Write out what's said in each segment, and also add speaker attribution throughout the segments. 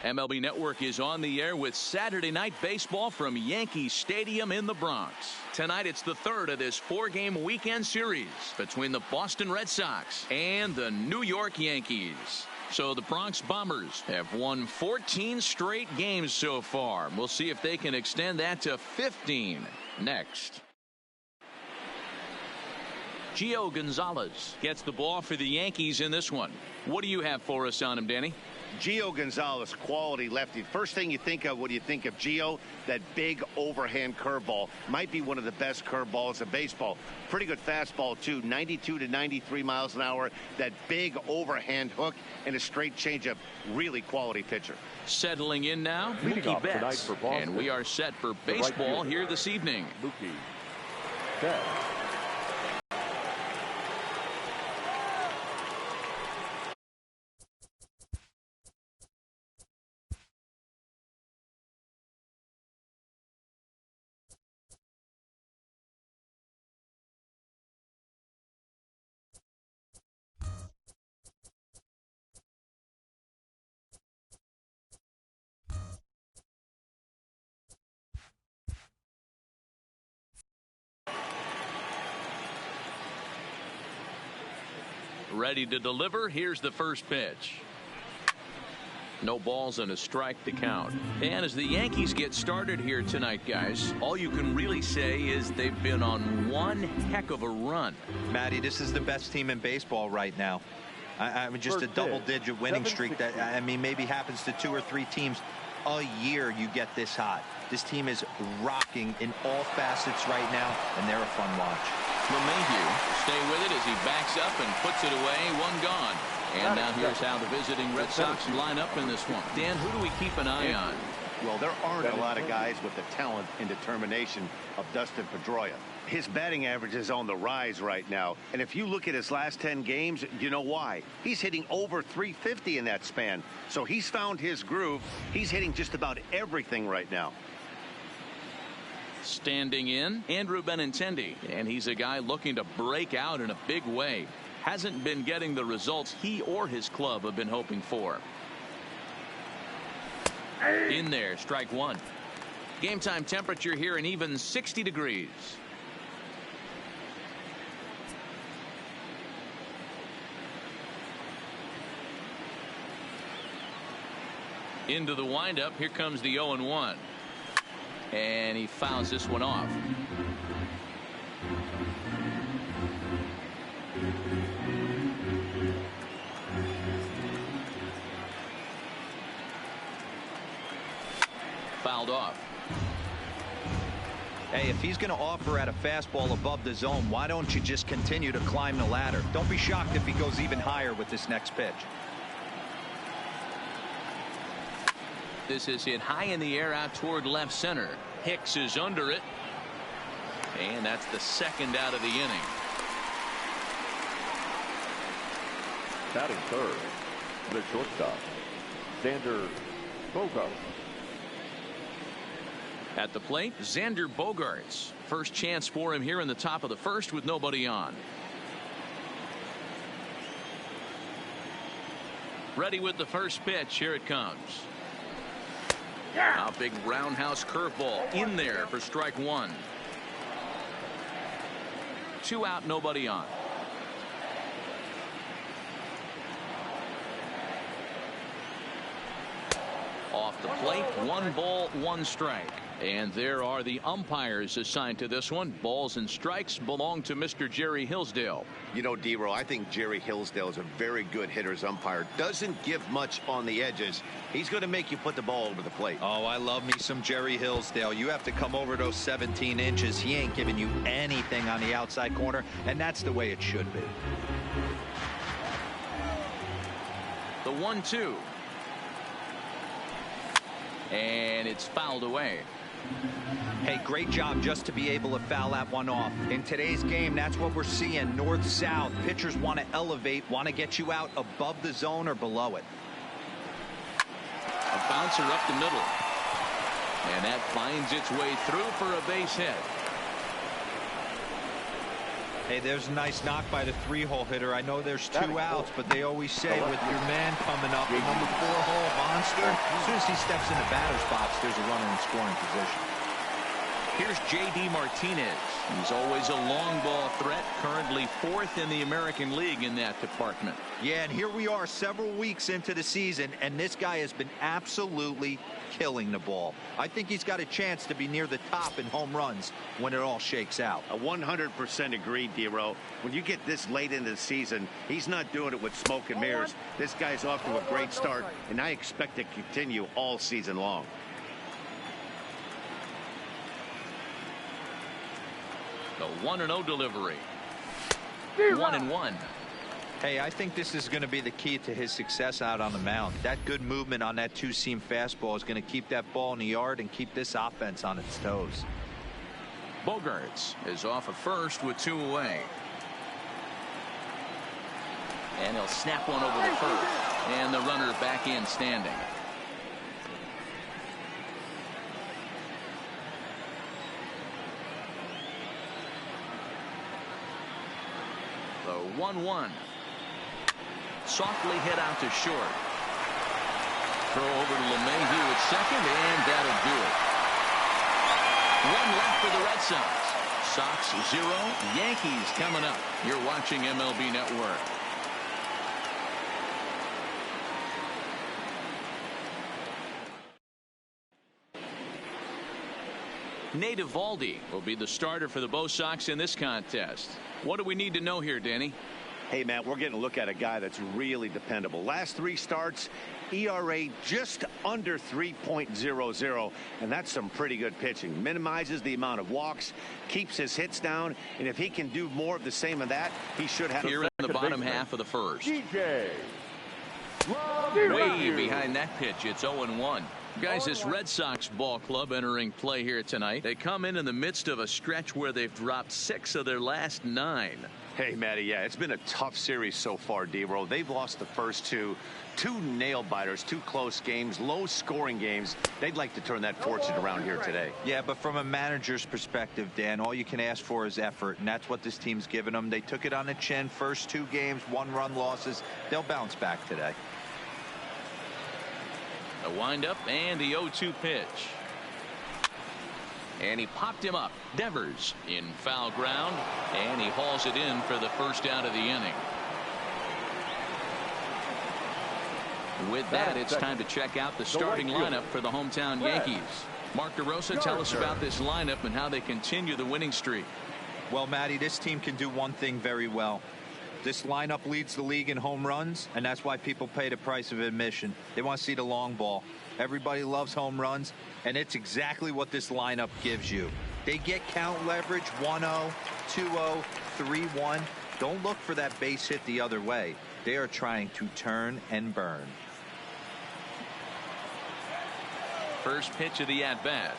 Speaker 1: MLB Network is on the air with Saturday Night Baseball from Yankee Stadium in the Bronx. Tonight it's the third of this four-game weekend series between the Boston Red Sox and the New York Yankees. So the Bronx Bombers have won 14 straight games so far. We'll see if they can extend that to 15 next. Gio Gonzalez gets the ball for the Yankees in this one. What do you have for us on him, Danny?
Speaker 2: Gio Gonzalez, quality lefty. First thing you think of when you think of Gio, that big overhand curveball. Might be one of the best curveballs in baseball. Pretty good fastball, too. 92 to 93 miles an hour. That big overhand hook and a straight changeup. Really quality pitcher.
Speaker 1: Settling in now, Mookie Betts. And we are set for baseball here this evening.
Speaker 3: Mookie Betts.
Speaker 1: Ready to deliver. Here's the first pitch. No balls and a strike to count. And as the Yankees get started here tonight, guys, all you can really say is they've been on one heck of a run.
Speaker 4: Matty, this is the best team in baseball right now. I mean, just a double-digit winning streak that, I mean, maybe happens to 2 or 3 teams a year. You get this hot. This team is rocking in all facets right now, and they're a fun watch.
Speaker 1: LeMahieu stay with it as he backs up and puts it away. One gone. And now here's how the visiting Red Sox line up in this one. Dan, who do we keep an eye on?
Speaker 2: Well, there aren't a lot of guys with the talent and determination of Dustin Pedroia. His batting average is on the rise right now. And if you look at his last 10 games, you know why. He's hitting over 350 in that span. So he's found his groove. He's hitting just about everything right now.
Speaker 1: Standing in, Andrew Benintendi, and he's a guy looking to break out in a big way. Hasn't been getting the results he or his club have been hoping for. In there, strike one. Game time temperature here an even 60 degrees. Into the windup, here comes the 0-1. And he fouls this one off. Fouled off.
Speaker 4: Hey, if he's going to offer at a fastball above the zone, why don't you just continue to climb the ladder? Don't be shocked if he goes even higher with this next pitch.
Speaker 1: This is hit high in the air out toward left center. Hicks is under it. And that's the second out of the inning.
Speaker 3: Batting third, the shortstop, Xander Bogaerts.
Speaker 1: At the plate, Xander Bogaerts. First chance for him here in the top of the first with nobody on. Ready with the first pitch. Here it comes. A big roundhouse curveball in there for strike one. 2 out, nobody on. Off the plate, 1 ball, 1 strike. And there are the umpires assigned to this one. Balls and strikes belong to Mr. Jerry Hillsdale.
Speaker 2: You know, D-Row, I think Jerry Hillsdale is a very good hitter's umpire. Doesn't give much on the edges. He's going to make you put the ball over the plate.
Speaker 4: Oh, I love me some Jerry Hillsdale. You have to come over those 17 inches. He ain't giving you anything on the outside corner, and that's the way it should be.
Speaker 1: The 1-2. And it's fouled away.
Speaker 4: Hey, great job just to be able to foul that one off. In today's game, that's what we're seeing. North-south. Pitchers want to elevate, want to get you out above the zone or below it.
Speaker 1: A bouncer up the middle. And that finds its way through for a base hit.
Speaker 4: Hey, there's a nice knock by the 3-hole hitter. I know there's 2 outs, but they always say with your man coming up, the number 4-hole monster, as soon as he steps in the batter's box, there's a runner in scoring position.
Speaker 1: Here's J.D. Martinez. He's always a long ball threat, currently 4th in the American League in that department.
Speaker 4: Yeah, and here we are several weeks into the season, and this guy has been absolutely killing the ball. I think he's got a chance to be near the top in home runs when it all shakes out.
Speaker 2: 100% agree, D-Row. When you get this late into the season, he's not doing it with smoke and mirrors. This guy's off to a great start, and I expect to continue all season long.
Speaker 1: The 1-0 delivery. 1-1.
Speaker 4: Hey, I think this is going to be the key to his success out on the mound. That good movement on that 2-seam fastball is going to keep that ball in the yard and keep this offense on its toes.
Speaker 1: Bogaerts is off of first with 2 away. And he'll snap one over the first. And the runner back in standing. The 1-1. Softly hit out to short. Throw over to LeMahieu at second, and that'll do it. 1 left for the Red Sox. Sox 0, Yankees coming up. You're watching MLB Network. Nate Eovaldi will be the starter for the Bo Sox in this contest. What do we need to know here, Danny?
Speaker 2: Hey, Matt, we're getting a look at a guy that's really dependable. Last 3 starts, ERA just under 3.00, and that's some pretty good pitching. Minimizes the amount of walks, keeps his hits down, and if he can do more of the same of that, he should have...
Speaker 1: Here in the bottom half of the first.
Speaker 3: DJ.
Speaker 1: Way behind that pitch. It's 0-1. Guys, this Red Sox ball club entering play here tonight. They come in the midst of a stretch where they've dropped 6 of their last 9.
Speaker 2: Hey, Matty, yeah, it's been a tough series so far, D-Row. They've lost the first 2 nail-biters, 2 close games, low-scoring games. They'd like to turn that fortune around here today.
Speaker 4: Yeah, but from a manager's perspective, Dan, all you can ask for is effort, and that's what this team's given them. They took it on the chin. First 2 games, 1-run losses. They'll bounce back today.
Speaker 1: The windup and the 0-2 pitch. And he popped him up. Devers in foul ground, and he hauls it in for the first out of the inning. With that, it's time to check out the starting lineup for the hometown Yankees. Mark DeRosa, tell us about this lineup and how they continue the winning streak.
Speaker 4: Well, Matty, this team can do one thing very well. This lineup leads the league in home runs, and that's why people pay the price of admission. They want to see the long ball. Everybody loves home runs, and it's exactly what this lineup gives you. They get count leverage 1-0, 2-0, 3-1. Don't look for that base hit the other way. They are trying to turn and burn.
Speaker 1: First pitch of the at-bat.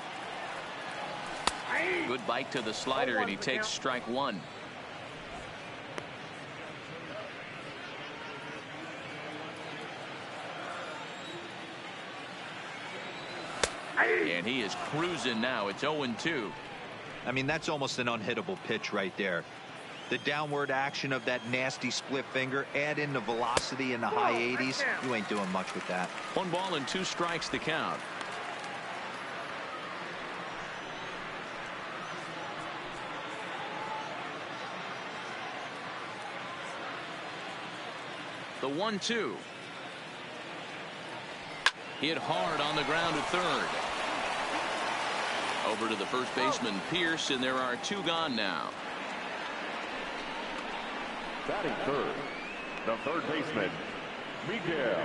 Speaker 1: Good bite to the slider, and he takes strike 1. And he is cruising now. It's 0-2.
Speaker 4: I mean, that's almost an unhittable pitch right there. The downward action of that nasty split finger, add in the velocity in the high 80s. You ain't doing much with that.
Speaker 1: 1 ball and 2 strikes to count. The 1-2. Hit hard on the ground at third. Over to the first baseman, Pierce, and there are 2 gone now.
Speaker 3: Batting third, the third baseman, Miguel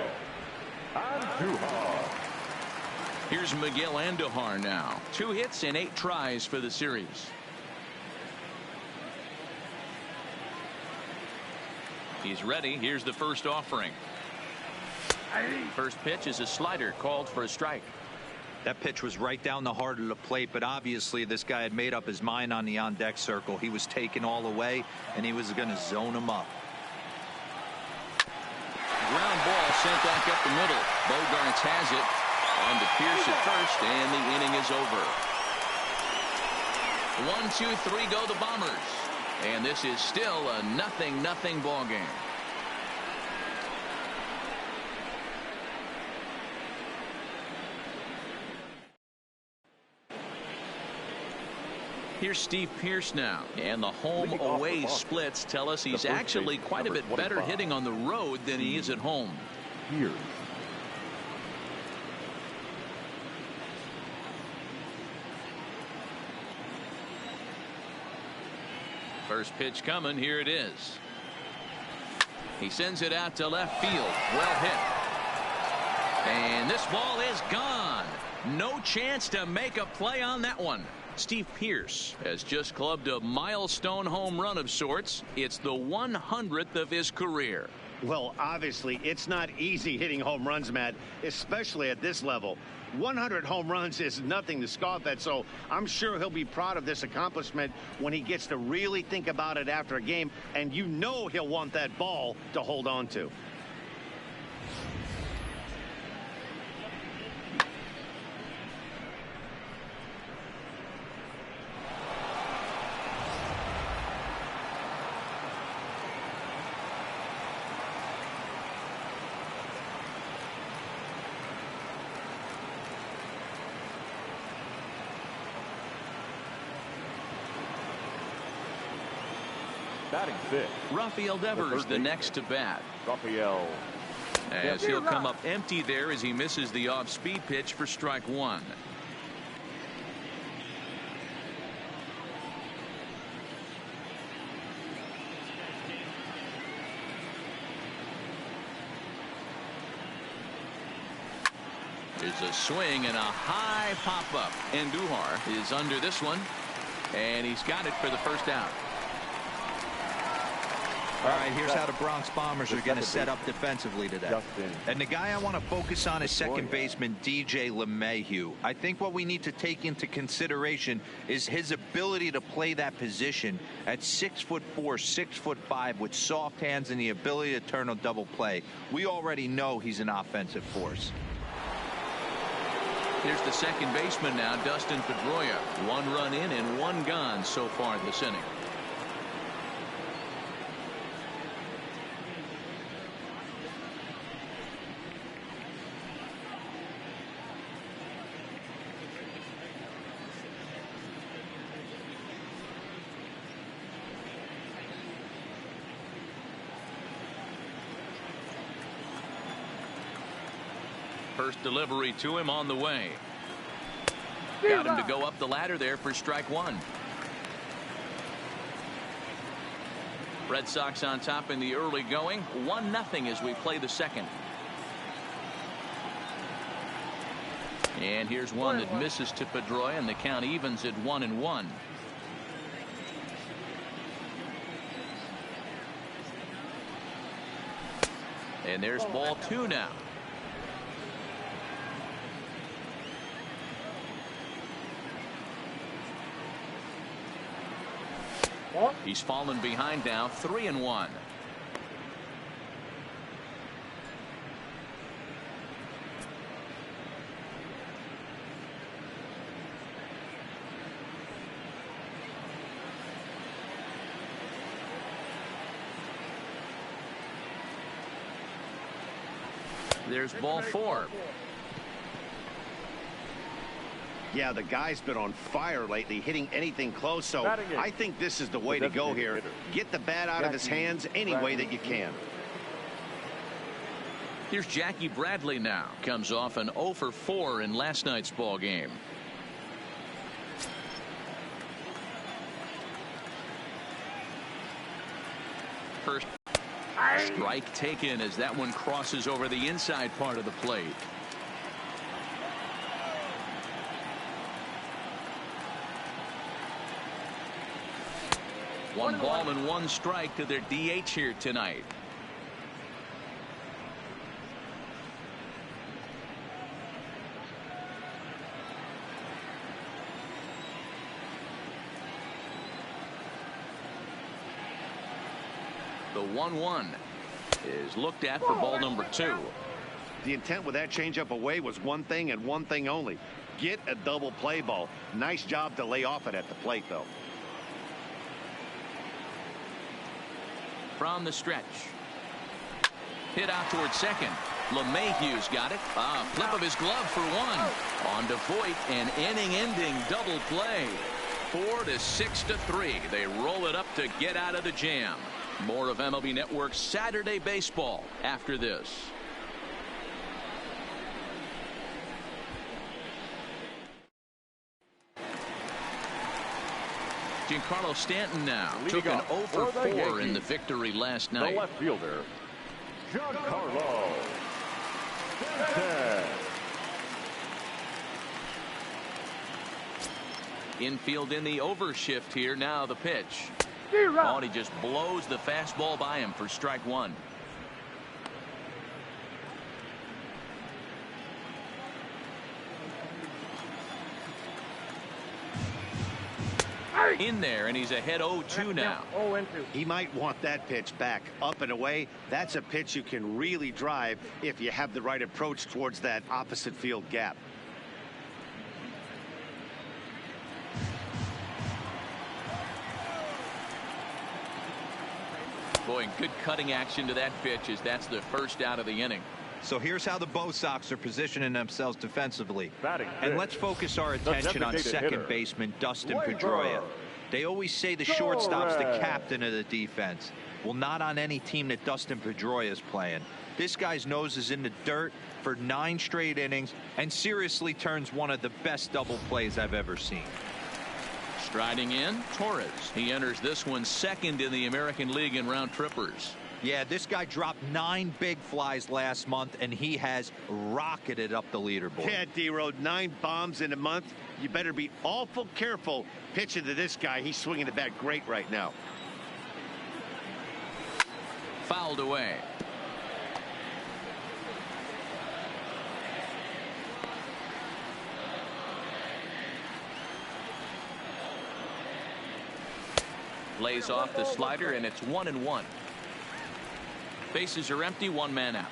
Speaker 3: Andujar.
Speaker 1: Here's Miguel Andujar now. 2 hits and 8 tries for the series. He's ready. Here's the first offering. First pitch is a slider called for a strike.
Speaker 4: That pitch was right down the heart of the plate, but obviously this guy had made up his mind on the on-deck circle. He was taken all the way, and he was going to zone him up.
Speaker 1: Ground ball sent back up the middle. Bogaerts has it. On to Pierce at first, and the inning is over. 1, 2, 3 go the Bombers. And this is still a 0-0 ball game. Here's Steve Pearce now, and the home-away splits tell us he's actually quite a bit better hitting on the road than he is at home.
Speaker 3: Here.
Speaker 1: First pitch coming. Here it is. He sends it out to left field. Well hit. And this ball is gone. No chance to make a play on that one. Steve Pearce has just clubbed a milestone home run of sorts. It's the 100th of his career.
Speaker 2: Well, obviously, it's not easy hitting home runs, Matt, especially at this level. 100 home runs is nothing to scoff at, so I'm sure he'll be proud of this accomplishment when he gets to really think about it after a game, and you know he'll want that ball to hold on to.
Speaker 3: Batting fifth.
Speaker 1: Rafael Devers the next to bat.
Speaker 3: Rafael.
Speaker 1: As he'll come up empty there as he misses the off-speed pitch for strike one. There's a swing and a high pop-up. And Duhar is under this one. And he's got it for the first out.
Speaker 4: All right, here's how the Bronx Bombers are going to set up defensively today. And the guy I want to focus on is second baseman DJ LeMahieu. I think what we need to take into consideration is his ability to play that position at 6'4", 6'5", with soft hands and the ability to turn a double play. We already know he's an offensive force.
Speaker 1: Here's the second baseman now, Dustin Pedroia. 1 run in and 1 gone so far this inning. First delivery to him on the way. Got him to go up the ladder there for strike one. Red Sox on top in the early going. 1-0 as we play the second. And here's one that misses to Pedroia, and the count evens at 1-1. And there's ball 2 now. He's fallen behind now, 3-1. There's ball 4.
Speaker 2: Yeah, the guy's been on fire lately, hitting anything close, so I think this is the way to go here. Get the bat out of his hands any way that you can.
Speaker 1: Here's Jackie Bradley now. Comes off an 0 for 4 in last night's ball game. First strike taken as that one crosses over the inside part of the plate. One ball and 1 strike to their DH here tonight. The 1-1 is looked at for ball number 2.
Speaker 2: The intent with that changeup away was one thing and one thing only. Get a double play ball. Nice job to lay off it at the plate, though.
Speaker 1: from the stretch. Hit out towards second. LeMahieu's got it. Flip of his glove for one. On to Voit, an inning-ending double play. 4-6-3. They roll it up to get out of the jam. More of MLB Network's Saturday Baseball after this. Giancarlo Stanton now took an 0 for 4 in the victory last night.
Speaker 3: The left fielder, Giancarlo Stanton.
Speaker 1: Infield in the overshift here. Now the pitch. Oh, and he just blows the fastball by him for strike one. In there, and he's ahead 0-2 now.
Speaker 2: He might want that pitch back. Up and away. That's a pitch you can really drive if you have the right approach towards that opposite field gap.
Speaker 1: Boy, good cutting action to that pitch as that's the first out of the inning.
Speaker 4: So here's how the Bo Sox are positioning themselves defensively.
Speaker 3: Batting
Speaker 4: And
Speaker 3: fifth,
Speaker 4: let's focus our attention on
Speaker 3: designated
Speaker 4: second
Speaker 3: hitter,
Speaker 4: baseman Dustin
Speaker 3: Labor.
Speaker 4: Pedroia. They always say the shortstop's the
Speaker 3: Torres.
Speaker 4: captain of the defense. Well, not on any team that Dustin Pedroia is playing. This guy's nose is in the dirt for 9 straight innings and seriously turns one of the best double plays I've ever seen.
Speaker 1: Striding in, Torres. He enters this one second in the American League in round trippers.
Speaker 4: Yeah, this guy dropped 9 big flies last month, and he has rocketed up the leaderboard.
Speaker 2: Yeah, D-Road, 9 bombs in a month. You better be awful careful pitching to this guy. He's swinging the bat great right now.
Speaker 1: Fouled away. Lays off the slider, and it's 1-1. Bases are empty, 1 man out.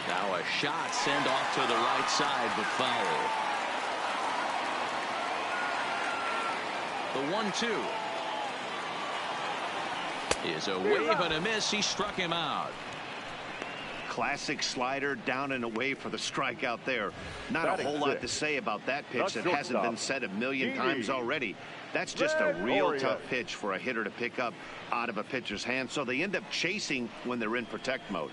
Speaker 1: Now a shot sent off to the right side, but foul. The 1-2 is a wave and a miss. He struck him out.
Speaker 2: Classic slider down and away for the strikeout there. Not a whole lot to say about that pitch that hasn't been said a million times already. That's just a real tough pitch for a hitter to pick up out of a pitcher's hand. So they end up chasing when they're in protect mode.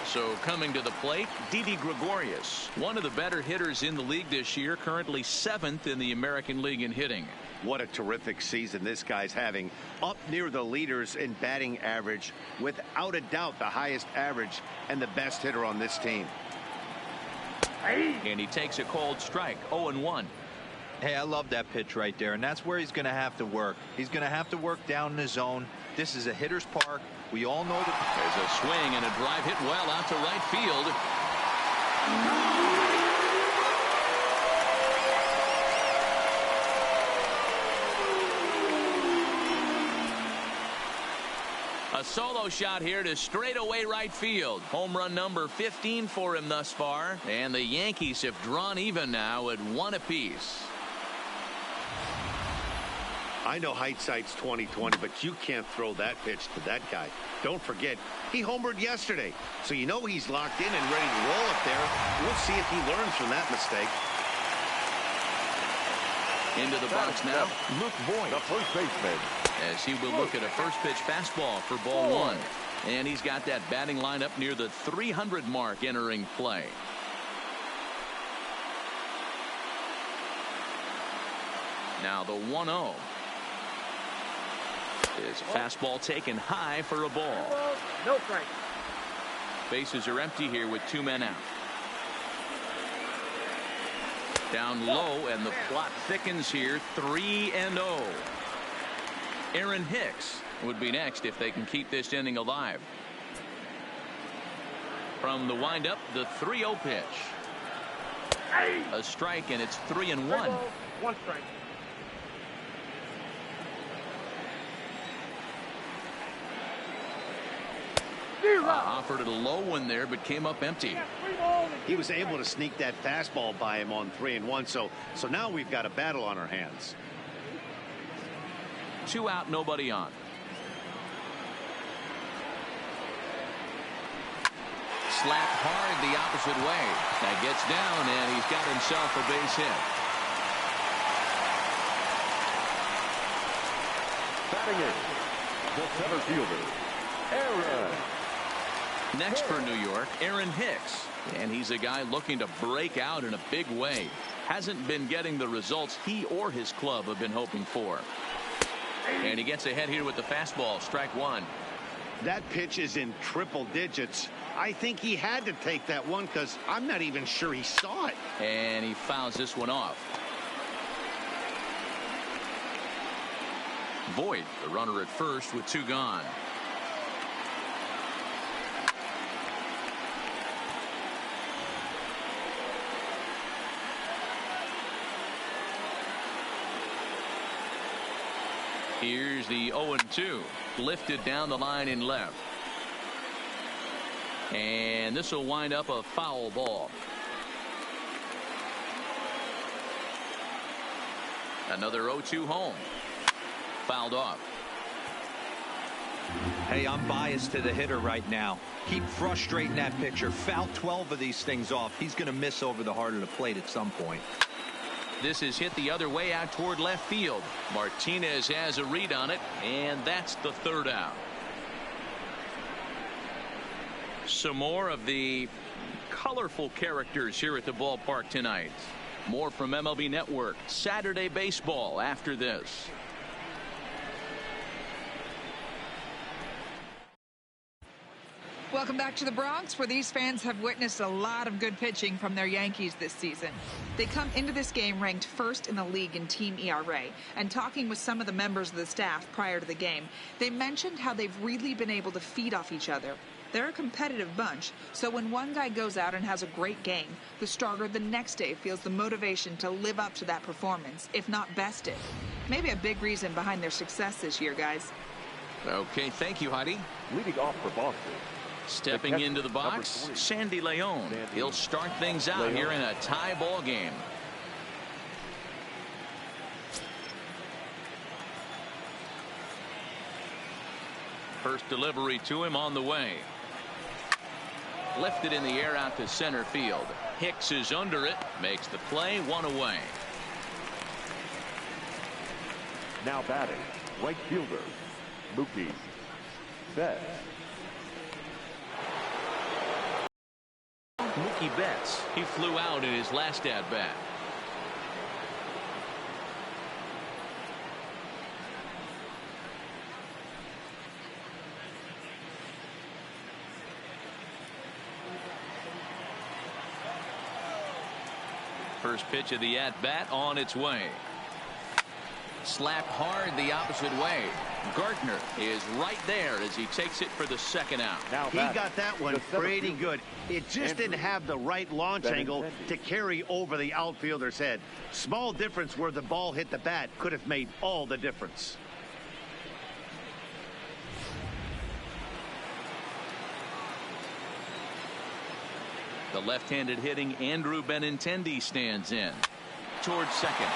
Speaker 1: So coming to the plate, Didi Gregorius, one of the better hitters in the league this year, currently 7th in the American League in hitting.
Speaker 2: What a terrific season this guy's having. Up near the leaders in batting average, without a doubt the highest average and the best hitter on this team.
Speaker 1: And he takes a cold strike, 0-1.
Speaker 4: Hey, I love that pitch right there, and that's where he's going to have to work. He's going to have to work down in the zone. This is a hitter's park. We all know that.
Speaker 1: There's a swing and a drive hit well out to right field. A solo shot here to straightaway right field. Home run number 15 for him thus far. And the Yankees have drawn even now at 1 apiece.
Speaker 2: I know hindsight's 20/20, but you can't throw that pitch to that guy. Don't forget, he homered yesterday, so you know he's locked in and ready to roll up there. We'll see if he learns from that mistake.
Speaker 1: Into the box now, Luke Voit,
Speaker 3: the first baseman,
Speaker 1: as he will look at a first pitch fastball for ball 1. And he's got that batting lineup near the 300 mark entering play. Now the 1-0. Is a fastball taken high for a ball.
Speaker 5: No strike.
Speaker 1: Bases are empty here with 2 men out. Down low, and the plot thickens here. 3-0. Aaron Hicks would be next if they can keep this inning alive. From the windup, the 3-0 pitch. A strike, and it's 3-1.
Speaker 5: 1 strike.
Speaker 1: Offered it a low one there, but came up empty.
Speaker 2: He was able to sneak that fastball by him on 3-1. So now we've got a battle on our hands.
Speaker 1: 2 out, nobody on. Slapped hard the opposite way. That gets down, and he's got himself a base hit.
Speaker 3: Batting in, the center fielder, Aaron.
Speaker 1: Next for New York, Aaron Hicks. And he's a guy looking to break out in a big way. Hasn't been getting the results he or his club have been hoping for. And he gets ahead here with the fastball. Strike one.
Speaker 2: That pitch is in triple digits. I think he had to take that one because I'm not even sure he saw it.
Speaker 1: And he fouls this one off. Voit, the runner at first with 2 gone. Here's the 0-2. Lifted down the line in left. And this will wind up a foul ball. Another 0-2 home. Fouled off.
Speaker 4: Hey, I'm biased to the hitter right now. Keep frustrating that pitcher. Foul 12 of these things off. He's going to miss over the heart of the plate at some point.
Speaker 1: This is hit the other way out toward left field. Martinez has a read on it, and that's the 3rd out. Some more of the colorful characters here at the ballpark tonight. More from MLB Network. Saturday baseball after this.
Speaker 6: Welcome back to the Bronx, where these fans have witnessed a lot of good pitching from their Yankees this season. They come into this game ranked 1st in the league in team ERA, and talking with some of the members of the staff prior to the game, they mentioned how they've really been able to feed off each other. They're a competitive bunch, so when one guy goes out and has a great game, the starter the next day feels the motivation to live up to that performance, if not best it. Maybe a big reason behind their success this year, guys.
Speaker 1: Okay, thank you, Heidi.
Speaker 3: Leading off for Boston.
Speaker 1: Stepping into the box, Sandy Leon. He'll start things out here in a tie ball game. First delivery to him on the way. Lifted in the air out to center field. Hicks is under it, makes the play, 1 away.
Speaker 3: Now batting, right fielder, Mookie Betts.
Speaker 1: Mookie Betts, he flew out in his last at bat. First pitch of the at bat on its way. Slapped hard the opposite way. Gardner is right there as he takes it for the 2nd out.
Speaker 2: Now he got that one pretty good. It just didn't have the right launch angle to carry over the outfielder's head. Small difference where the ball hit the bat could have made all the difference.
Speaker 1: The left-handed hitting Andrew Benintendi stands in towards second.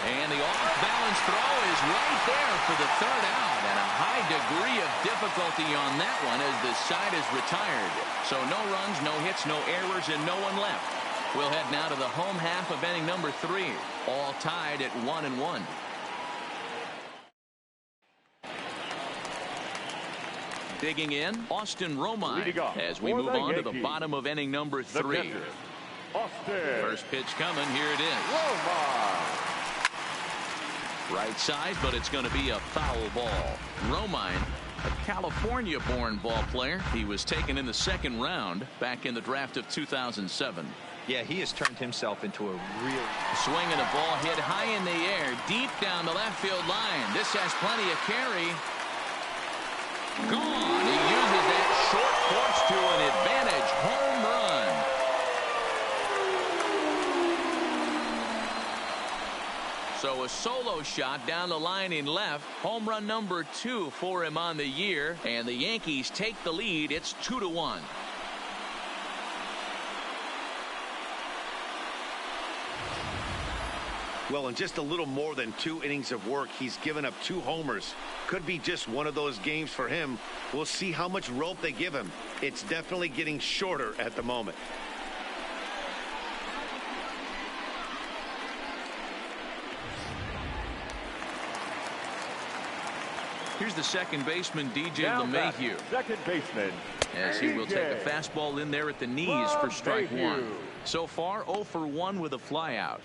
Speaker 1: And the off-balance throw is right there for the 3rd out, and a high degree of difficulty on that one as the side is retired. So no runs, no hits, no errors, and no one left. We'll head now to the home half of inning number 3, all tied at 1-1. Digging in, Austin Romine as we move on to the bottom of inning number 3. First pitch coming, here it is. Right side, but it's going to be a foul ball. Romine, a California-born ball player. He was taken in the 2nd round back in the draft of 2007.
Speaker 4: Yeah, he has turned himself into a real
Speaker 1: swing, and a ball hit high in the air, deep down the left field line. This has plenty of carry. Gone. He uses that short porch to an advantage home run. So a solo shot down the line in left. Home run number 2 for him on the year. And the Yankees take the lead. It's 2-1.
Speaker 2: Well, in just a little more than 2 innings of work, he's given up 2 homers. Could be just one of those games for him. We'll see how much rope they give him. It's definitely getting shorter at the moment.
Speaker 1: Here's the second baseman, DJ
Speaker 3: Now
Speaker 1: LeMahieu.
Speaker 3: Second baseman.
Speaker 1: As he will take a fastball in there at the knees for strike 1. So far, 0 for 1 with a flyout.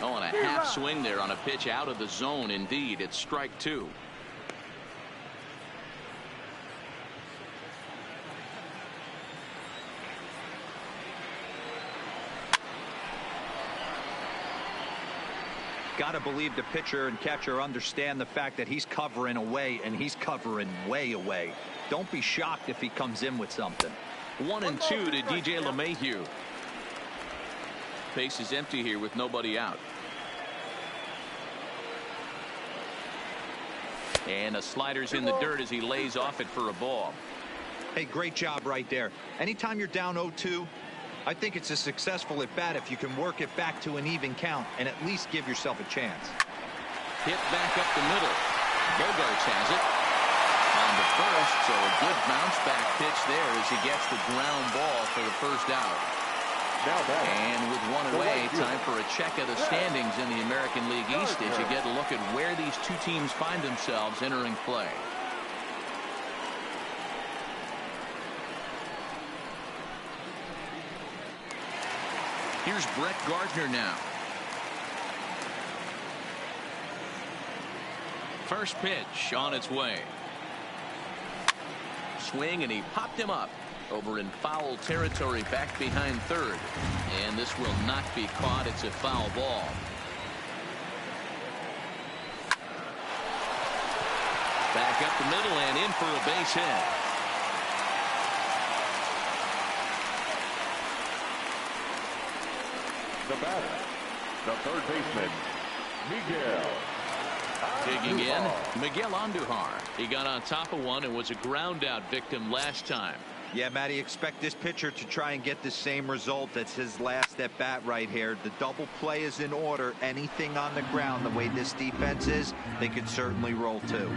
Speaker 1: Oh, and a half swing there on a pitch out of the zone. Indeed, it's strike 2.
Speaker 4: Got to believe the pitcher and catcher understand the fact that he's covering away, and he's covering way away. Don't be shocked if he comes in with something.
Speaker 1: 1-2 to DJ LeMahieu. Base is empty here with nobody out. And a slider's in the dirt as he lays off it for a ball.
Speaker 4: Hey, great job right there. Anytime you're down 0-2, I think it's a successful at bat if you can work it back to an even count and at least give yourself a chance.
Speaker 1: Hit back up the middle. Bogarts has it on the first, so a good bounce back pitch there as he gets the ground ball for the first out. And with 1 away, time for a check of the standings in the American League East as you get a look at where these 2 teams find themselves entering play. Here's Brett Gardner now. First pitch on its way. Swing, and he popped him up over in foul territory back behind third. And this will not be caught. It's a foul ball. Back up the middle and in for a base hit.
Speaker 3: The batter, the third baseman, Miguel.
Speaker 1: Digging in, Miguel Andujar. He got on top of one and was a ground out victim last time.
Speaker 4: Yeah, Matty, expect this pitcher to try and get the same result. That's his last at bat right here. The double play is in order. Anything on the ground, the way this defense is, they could certainly roll too.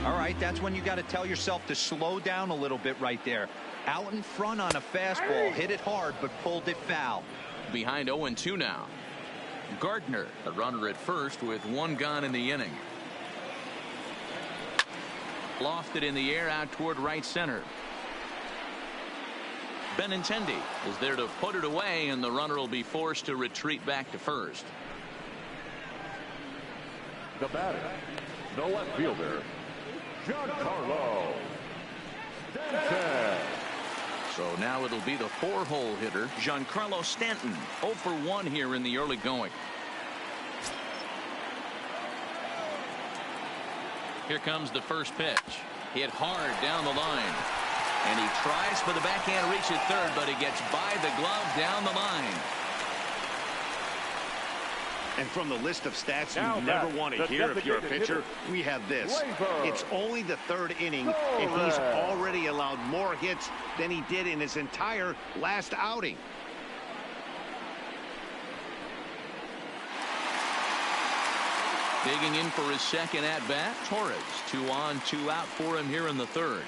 Speaker 4: All right, that's when you got to tell yourself to slow down a little bit right there. Out in front on a fastball, hit it hard, but pulled it foul.
Speaker 1: Behind 0-2 now. Gardner, a runner at first with 1 gone in the inning. Lofted in the air out toward right center. Benintendi is there to put it away, and the runner will be forced to retreat back to first.
Speaker 3: The batter, the left fielder, Giancarlo Stanton.
Speaker 1: So now it'll be the 4-hole hitter, Giancarlo Stanton. 0 for 1 here in the early going. Here comes the first pitch. Hit hard down the line. And he tries for the backhand reach at third, but he gets by the glove down the line.
Speaker 2: And from the list of stats
Speaker 3: Now
Speaker 2: you never want to hear if you're a pitcher,
Speaker 3: hitter,
Speaker 2: we have this.
Speaker 3: Labor.
Speaker 2: It's only the 3rd inning, and he's already allowed more hits than he did in his entire last outing.
Speaker 1: Digging in for his second at-bat, Torres. 2 on, 2 out for him here in the 3rd.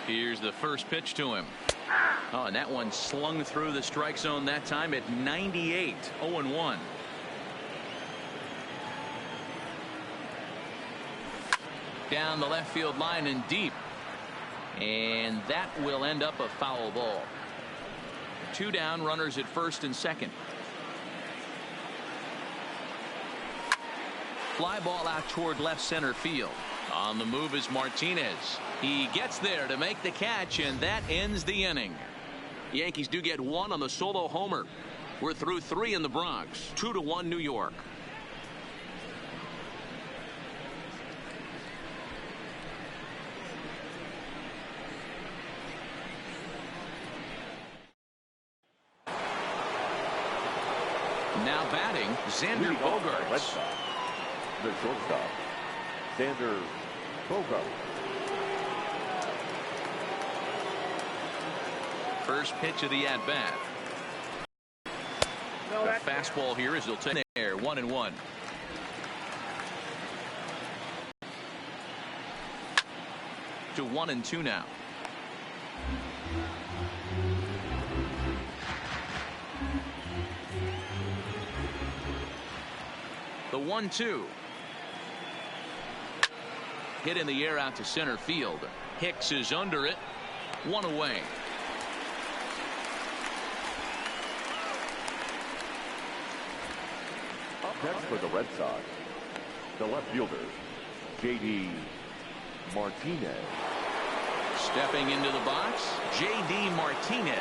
Speaker 1: Here's the first pitch to him. Oh, and that one slung through the strike zone that time at 98. 0-1. Down the left field line and deep. And that will end up a foul ball. 2 down, runners at first and second. Fly ball out toward left center field. On the move is Martinez. He gets there to make the catch, and that ends the inning. Yankees do get 1 on the solo homer. We're through 3 in the Bronx. 2-1 New York. Now batting, Xander
Speaker 3: Leading off the Red
Speaker 1: Bogaerts.
Speaker 3: Sox, the shortstop, Xander Bogaerts.
Speaker 1: First pitch of the at-bat.
Speaker 5: No,
Speaker 1: The
Speaker 5: that's
Speaker 1: fastball here is he'll take there, 1-1. To 1-2 now. The 1-2. Hit in the air out to center field. Hicks is under it. One away.
Speaker 3: Up next for the Red Sox, the left fielder, J.D. Martinez.
Speaker 1: Stepping into the box, J.D. Martinez.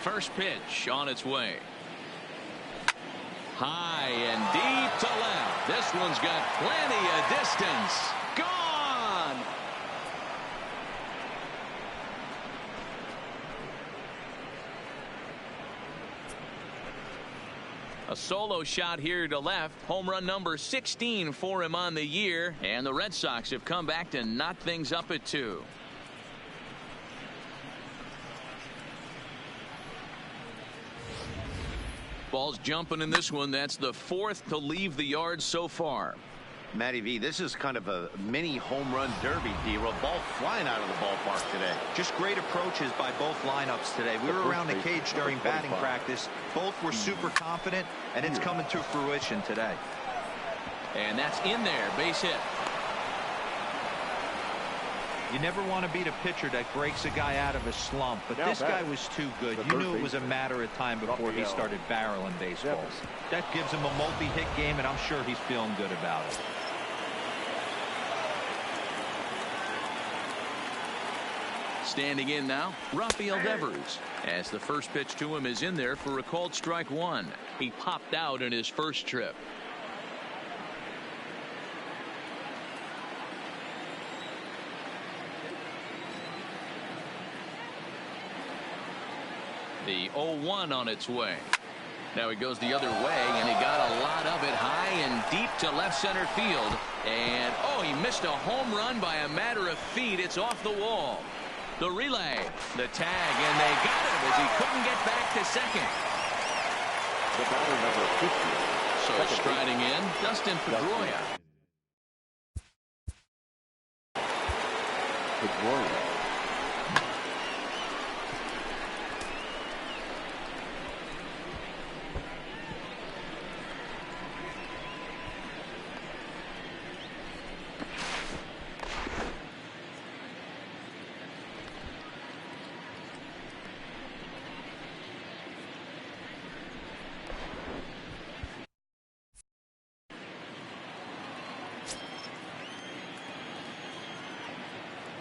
Speaker 1: First pitch on its way. High and deep to left. This one's got plenty of distance. Gone! A solo shot here to left. Home run number 16 for him on the year. And the Red Sox have come back to knot things up at 2. Ball's jumping in this one. That's the 4th to leave the yard so far.
Speaker 2: Matty V, this is kind of a mini home run derby, D-Roll. Ball flying out of the ballpark today.
Speaker 4: Just great approaches by both lineups today. We were around the cage during batting practice. Both were super confident, and it's coming to fruition today.
Speaker 1: And that's in there. Base hit.
Speaker 4: You never want to beat a pitcher that breaks a guy out of a slump, but this guy was too good. You knew it was a matter of time before he started barreling baseballs. That gives him a multi-hit game, and I'm sure he's feeling good about it.
Speaker 1: Standing in now, Rafael Devers, as the first pitch to him is in there for a called strike 1. He popped out in his first trip. The 0-1 on its way. Now he goes the other way, and he got a lot of it high and deep to left center field. And, oh, he missed a home run by a matter of feet. It's off the wall. The relay, the tag, and they got him as he couldn't get back to second.
Speaker 3: The batter number 50.
Speaker 1: So striding in, Dustin Pedroia.
Speaker 3: Pedroia.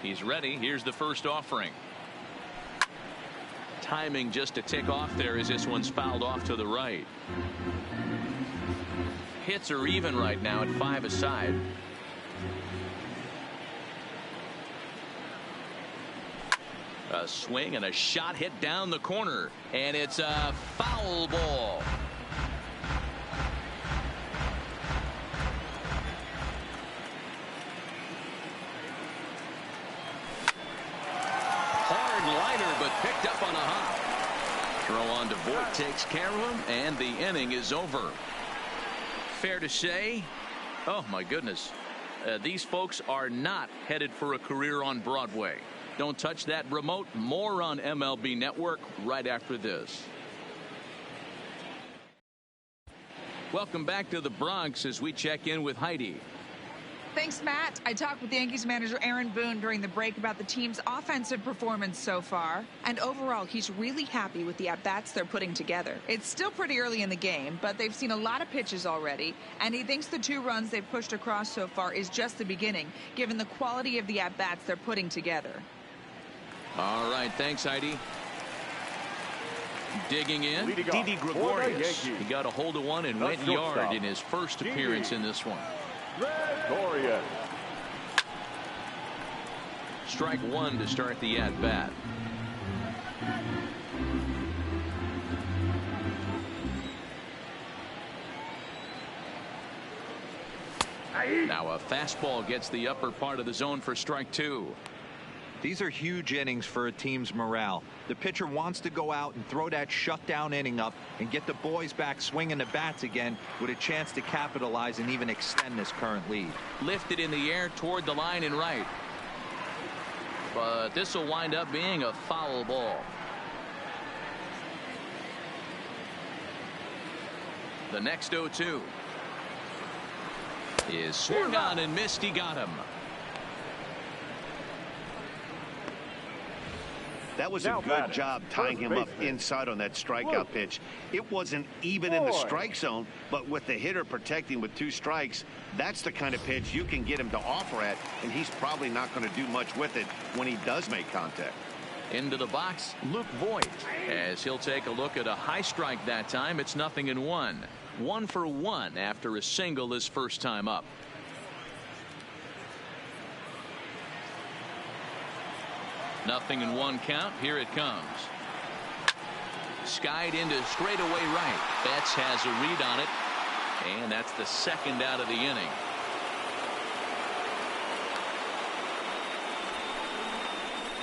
Speaker 1: He's ready. Here's the first offering. Timing just to tick off there as this one's fouled off to the right. Hits are even right now at 5 aside. A swing and a shot hit down the corner, and it's a foul ball. Picked up on a hop. Throw on to Voigt takes care of him, and the inning is over. Fair to say, oh my goodness, these folks are not headed for a career on Broadway. Don't touch that remote. More on MLB Network right after this. Welcome back to the Bronx as we check in with Heidi.
Speaker 6: Thanks, Matt. I talked with Yankees manager Aaron Boone during the break about the team's offensive performance so far. And overall, he's really happy with the at-bats they're putting together. It's still pretty early in the game, but they've seen a lot of pitches already. And he thinks the 2 runs they've pushed across so far is just the beginning, given the quality of the at-bats they're putting together.
Speaker 1: All right. Thanks, Heidi. Digging in,
Speaker 3: Leading
Speaker 1: Didi
Speaker 3: off for the
Speaker 1: Gregorius.
Speaker 3: Yankees,
Speaker 1: He got a hold of one and
Speaker 3: the
Speaker 1: went
Speaker 3: shortstop,
Speaker 1: yard in his first appearance in this one.
Speaker 3: Gregorius.
Speaker 1: Strike 1 to start the at-bat. Now a fastball gets the upper part of the zone for strike 2.
Speaker 4: These are huge innings for a team's morale. The pitcher wants to go out and throw that shutdown inning up and get the boys back swinging the bats again with a chance to capitalize and even extend this current lead.
Speaker 1: Lifted in the air toward the line and right. But this will wind up being a foul ball. The next 0-2 is swung on and missed. He got him.
Speaker 2: That was a good job tying him up inside on that strikeout pitch. It wasn't even in the strike zone, but with the hitter protecting with 2 strikes, that's the kind of pitch you can get him to offer at, and he's probably not going to do much with it when he does make contact.
Speaker 1: Into the box, Luke Voigt, as he'll take a look at a high strike that time. It's 0-1. 1 for 1 after a single his first time up. Nothing in 1 count. Here it comes. Skied into straightaway right. Betts has a read on it, and that's the second out of the inning.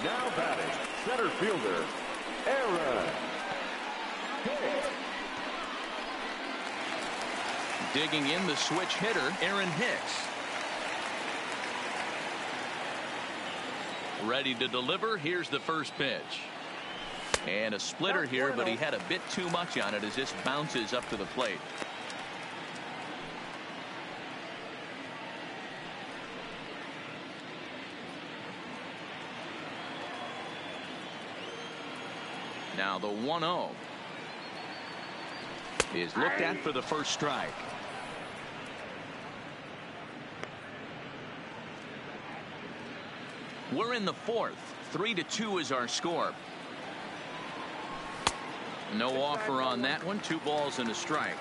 Speaker 3: Now batting, center fielder, Aaron Hicks.
Speaker 1: Digging in, the switch hitter, Aaron Hicks. Ready to deliver. Here's the first pitch. And a splitter here, but he had a bit too much on it as this bounces up to the plate. Now the 1-0 is looked at for the first strike. We're in the 4th. 3-2 is our score. No offer on that one. 2 balls and a strike.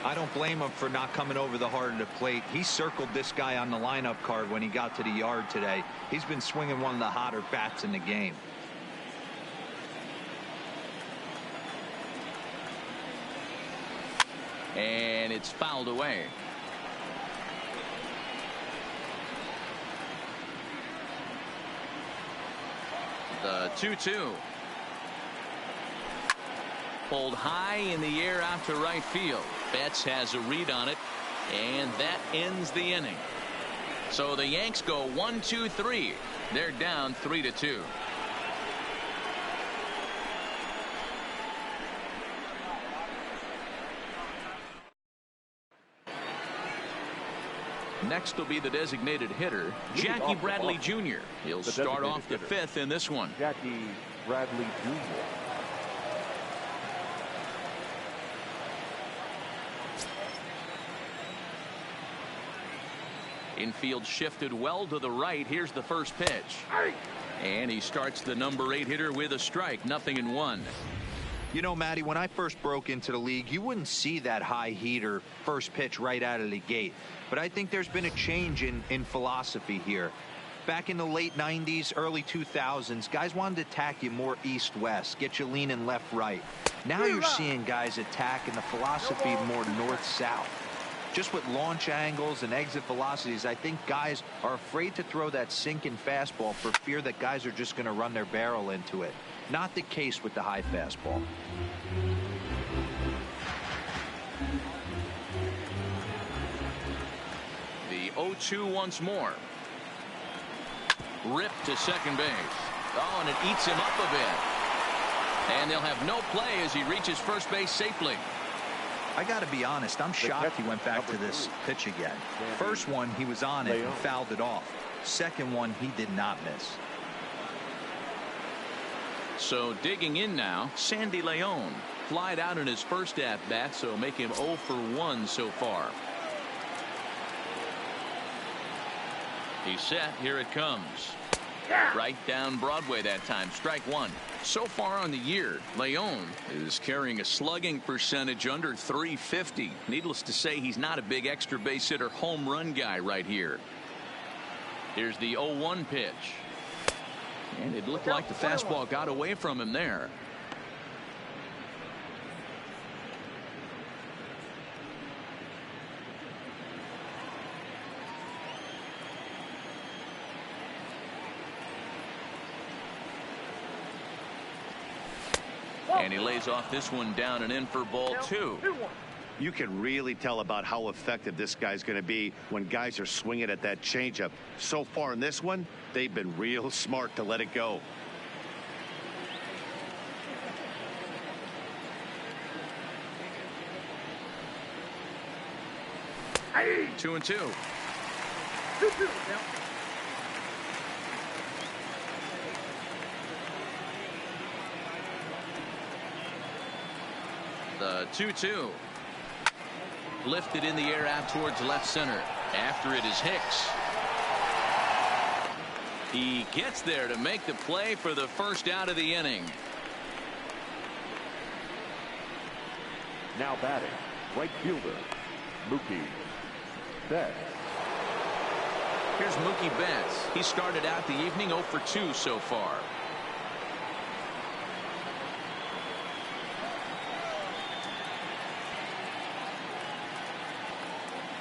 Speaker 4: I don't blame him for not coming over the heart of the plate. He circled this guy on the lineup card when he got to the yard today. He's been swinging one of the hotter bats in the game.
Speaker 1: And it's fouled away. The 2-2. Pulled high in the air out to right field. Betts has a read on it, and that ends the inning. So the Yanks go 1-2-3. They're down 3-2. Next will be the designated hitter, Jackie Bradley Jr. He'll start off the 5th in this one.
Speaker 3: Jackie Bradley Jr.
Speaker 1: Infield shifted well to the right. Here's the first pitch. And he starts the number 8 hitter with a strike. 0-1.
Speaker 4: You know, Matty, when I first broke into the league, you wouldn't see that high heater first pitch right out of the gate. But I think there's been a change in philosophy here. Back in the late 90s, early 2000s, guys wanted to attack you more east-west, get you leaning left-right. Now you're seeing guys attack in the philosophy more north-south. Just with launch angles and exit velocities, I think guys are afraid to throw that sinking fastball for fear that guys are just going to run their barrel into it. Not the case with the high fastball.
Speaker 1: The 0-2 once more. Ripped to second base. Oh, and it eats him up a bit. And they'll have no play as he reaches first base safely.
Speaker 4: I got to be honest, I'm shocked he went back to this pitch again. First one, he was on it and fouled it off. Second one, he did not miss.
Speaker 1: So digging in now, Sandy Leon. Flied out in his first at-bat, so make him 0 for 1 so far. He's set. Here it comes. Right down Broadway that time. Strike 1. So far on the year, Leon is carrying a slugging percentage under .350. Needless to say, he's not a big extra base hitter home run guy right here. Here's the 0-1 pitch. And it looked like the fastball got away from him there. And he lays off this one down and in for ball 2.
Speaker 2: You can really tell about how effective this guy's going to be when guys are swinging at that changeup. So far in this one, they've been real smart to let it go.
Speaker 1: Hey. 2-2.
Speaker 5: 2-2. Yeah.
Speaker 1: The 2-2. Lifted in the air out towards left center. After it is Hicks. He gets there to make the play for the first out of the inning.
Speaker 3: Now batting, right fielder, Mookie Betts.
Speaker 1: Here's Mookie Betts. He started out the evening 0 for 2 so far.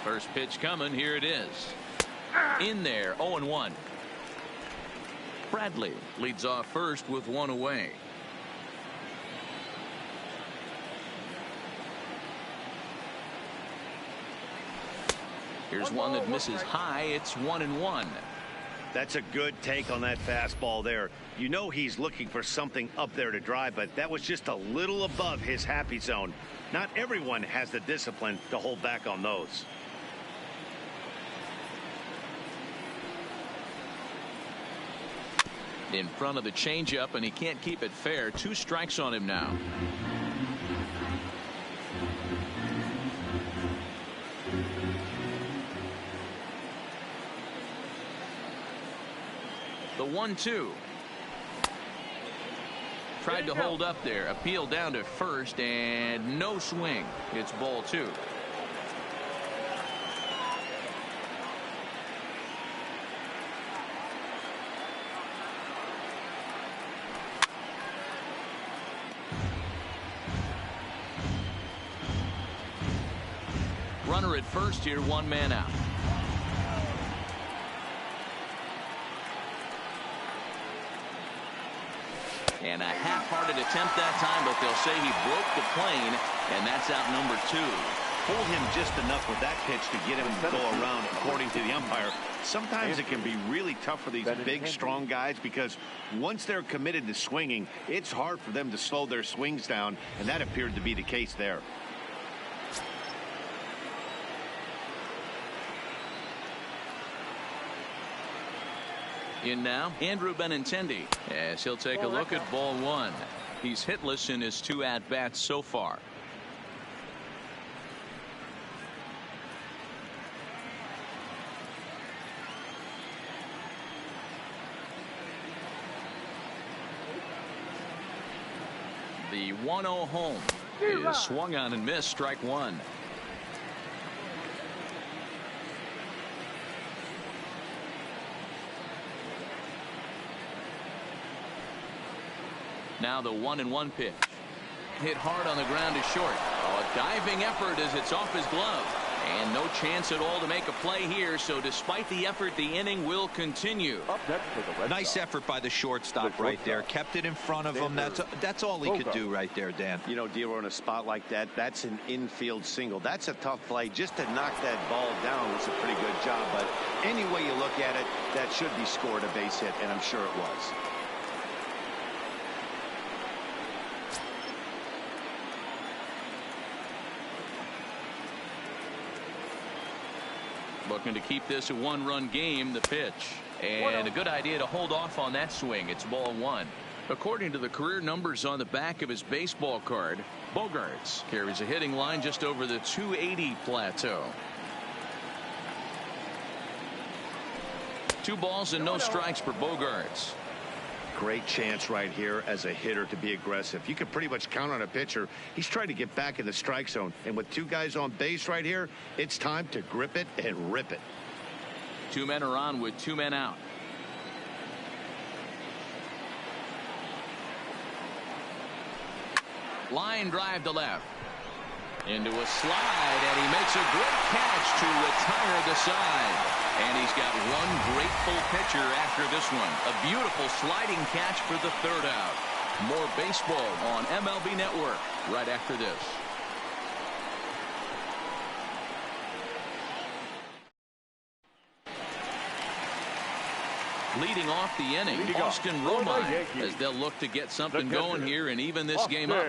Speaker 1: First pitch coming. Here it is. In there. 0-1. Bradley leads off first with one away. Here's one that misses high. It's 1-1.
Speaker 2: That's a good take on that fastball there. You know he's looking for something up there to drive, but that was just a little above his happy zone. Not everyone has the discipline to hold back on those.
Speaker 1: In front of the changeup, and he can't keep it fair. 2 strikes on him now. The 1-2. Tried to hold up there. Appeal down to first, and no swing. It's ball 2. Runner at first here, 1 man out. And a half-hearted attempt that time, but they'll say he broke the plane, and that's out number 2.
Speaker 2: Hold him just enough with that pitch to get him to go around, according to the umpire. Sometimes it can be really tough for these big, strong guys because once they're committed to swinging, it's hard for them to slow their swings down, and that appeared to be the case there.
Speaker 1: In now, Andrew Benintendi, as he'll take a look at ball 1. He's hitless in his 2 at-bats so far. The 1-0 home is swung on and missed, strike 1. Now the 1-1 pitch. Hit hard on the ground to short. Oh, a diving effort as it's off his glove. And no chance at all to make a play here. So despite the effort, the inning will continue.
Speaker 4: Nice effort by the shortstop right there. Kept it in front of him. That's all he could do right there, Dan.
Speaker 2: You know, Dero, in a spot like that, that's an infield single. That's a tough play. Just to knock that ball down was a pretty good job. But any way you look at it, that should be scored a base hit, and I'm sure it was.
Speaker 1: Looking to keep this a 1-run game. The pitch, and a good idea to hold off on that swing. It's ball 1. According to the career numbers on the back of his baseball card, Bogaerts carries a hitting line just over the 280 plateau. 2 balls and no strikes for Bogaerts.
Speaker 2: Great chance right here as a hitter to be aggressive. You can pretty much count on a pitcher. He's trying to get back in the strike zone. And with 2 guys on base right here, it's time to grip it and rip it.
Speaker 1: 2 men are on with 2 men out. Line drive to left. Into a slide, and he makes a great catch to retire the side. And he's got one grateful pitcher after this one. A beautiful sliding catch for the third out. More baseball on MLB Network right after this. Leading off the inning, Austin Romine, as they'll look to get something going here and even this game up.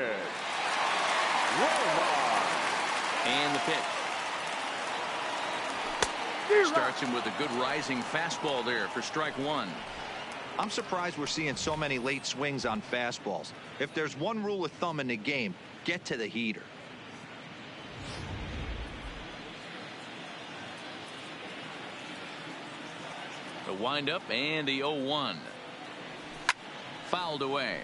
Speaker 1: And the pitch. Starts him with a good rising fastball there for strike one.
Speaker 4: I'm surprised we're seeing so many late swings on fastballs. If there's one rule of thumb in the game, get to the heater.
Speaker 1: The windup and the 0-1. Fouled away.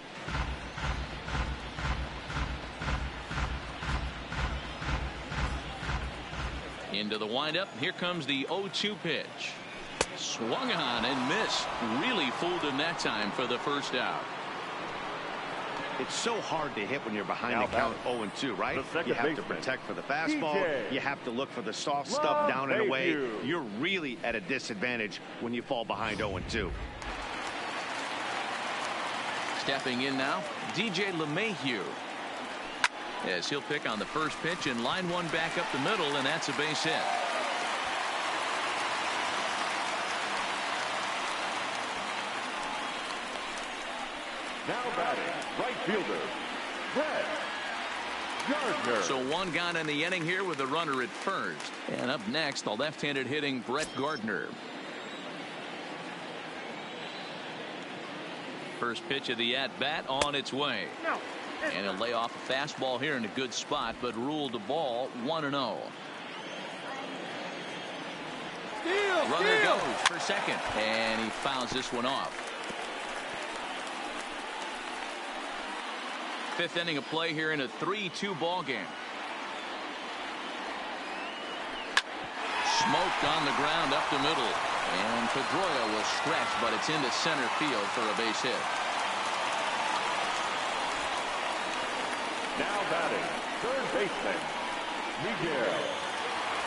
Speaker 1: Into the windup. Here comes the 0-2 pitch. Swung on and missed. Really fooled him that time for the first out.
Speaker 2: It's so hard to hit when you're behind the count 0-2, right? You have to protect for the fastball. You have to look for the soft stuff down and away. You're really at a disadvantage when you fall behind 0-2.
Speaker 1: Stepping in now, DJ LeMahieu. As he'll pick on the first pitch and line one back up the middle, and that's a base hit.
Speaker 3: Now batting, right fielder, Brett Gardner.
Speaker 1: So one gone in the inning here with a runner at first. And up next, the left-handed hitting Brett Gardner. First pitch of the at-bat on its way. And he'll lay off a fastball here in a good spot, but ruled the ball 1-0. Runner goes for second, and he fouls this one off. Fifth inning of play here in a 3-2 ball game. Smoked on the ground up the middle, and Pedroia will stretch, but it's into center field for a base hit.
Speaker 3: Now batting, third baseman, Miguel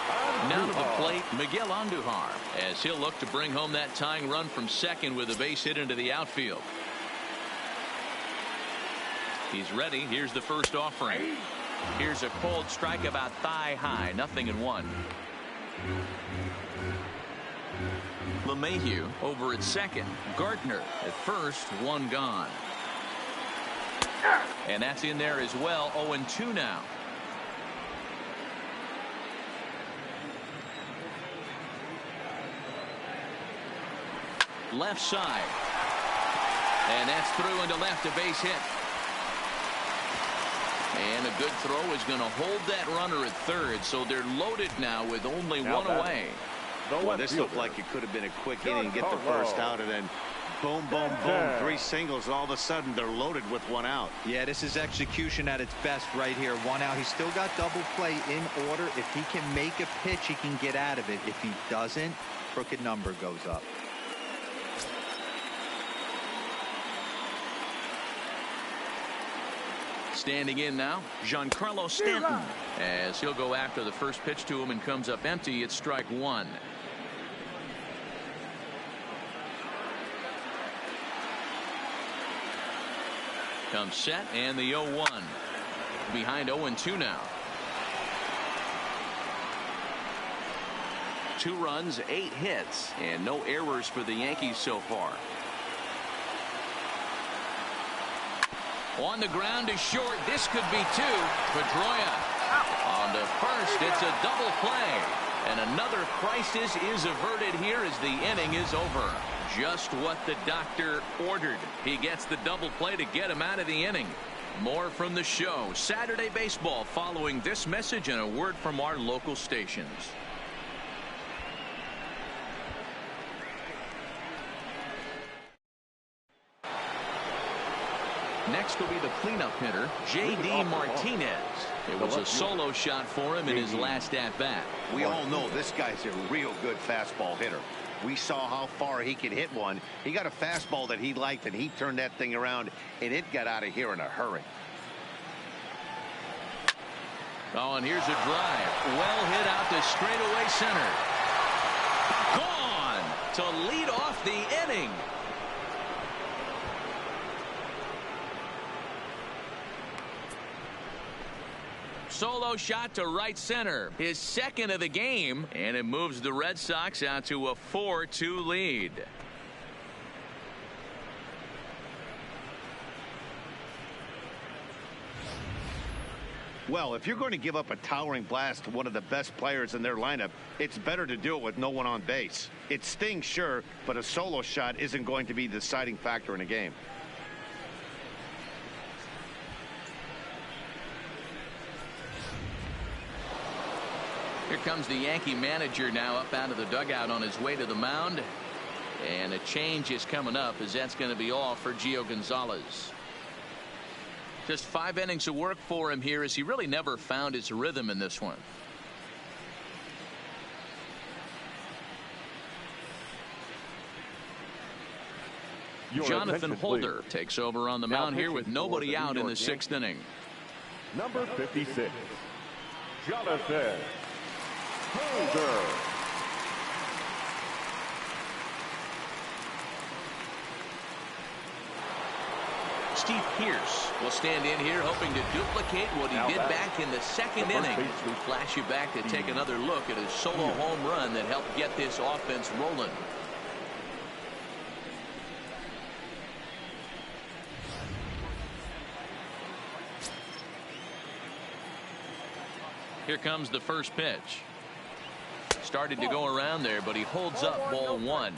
Speaker 3: Andujar.
Speaker 1: Now to the plate, Miguel Andujar, as he'll look to bring home that tying run from second with a base hit into the outfield. He's ready. Here's the first offering. Here's a cold strike about thigh high. 0-1. LeMahieu over at second. Gardner at first. One gone. And that's in there as well. 0-2 now. Left side. And that's through into left, a base hit. And a good throw is going to hold that runner at third, so they're loaded now with only one away.
Speaker 2: Well, this looked like it could have been a quick inning, get the first out, and then boom, boom, boom, 3 singles, and all of a sudden they're loaded with 1 out.
Speaker 4: Yeah, this is execution at its best right here. 1 out. He's still got double play in order. If he can make a pitch, he can get out of it. If he doesn't, crooked number goes up.
Speaker 1: Standing in now, Giancarlo Stanton, as he'll go after the first pitch to him and comes up empty. It's strike one. Comes set, and the 0-1. Behind 0-2 now. 2 runs, 8 hits, and no errors for the Yankees so far. On the ground is short. This could be 2. Pedroia on the first. It's a double play. And another crisis is averted here as the inning is over. Just what the doctor ordered. He gets the double play to get him out of the inning. More from the show. Saturday Baseball following this message and a word from our local stations. Next will be the cleanup hitter, J.D. Martinez. It was a solo shot for him in his last at-bat.
Speaker 2: We all know this guy's a real good fastball hitter. We saw how far he could hit one. He got a fastball that he liked, and he turned that thing around, and it got out of here in a hurry.
Speaker 1: Oh, and here's a drive. Well hit out to straightaway center. Gone to lead off the inning. Solo shot to right center. His second of the game, and it moves the Red Sox out to a 4-2 lead.
Speaker 2: Well, if you're going to give up a towering blast to one of the best players in their lineup, it's better to do it with no one on base. It stings, sure, but a solo shot isn't going to be the deciding factor in a game.
Speaker 1: Here comes the Yankee manager now up out of the dugout on his way to the mound. And a change is coming up, as that's going to be all for Gio Gonzalez. Just 5 innings of work for him here, as he really never found his rhythm in this one. Jonathan Holder takes over on the mound here with nobody out in the 6th inning.
Speaker 3: Number 56, Jonathan Holder.
Speaker 1: Steve Pearce will stand in here hoping to duplicate what he did back in the 2nd inning. We'll flash you back to take another look at his solo home run that helped get this offense rolling. Here comes the first pitch. Started to go around there, but he holds up ball 1.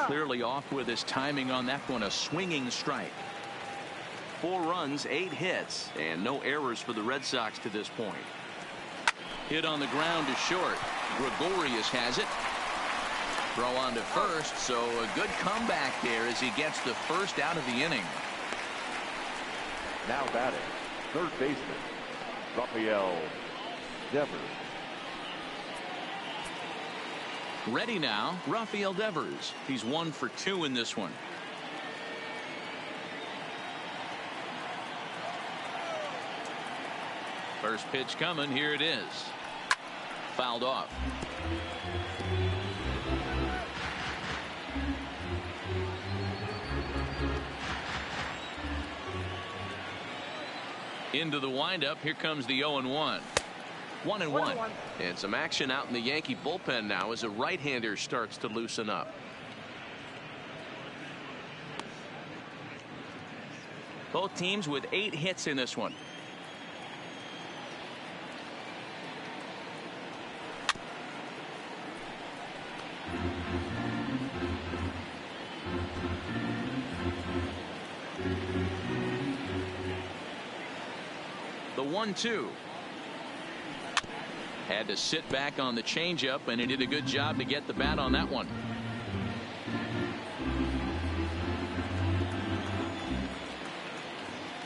Speaker 1: Clearly off with his timing on that one. A swinging strike. 4 runs, 8 hits, and no errors for the Red Sox to this point. Hit on the ground to short. Gregorius has it. Throw on to first, so a good comeback there as he gets the first out of the inning.
Speaker 3: Now batting, third baseman, Rafael Devers.
Speaker 1: Ready now, Rafael Devers. He's 1 for 2 in this one. First pitch coming. Here it is. Fouled off. Into the windup. Here comes the 0-1. 1-1. And some action out in the Yankee bullpen now as a right-hander starts to loosen up. Both teams with 8 hits in this one. The 1-2. Had to sit back on the changeup, and he did a good job to get the bat on that one.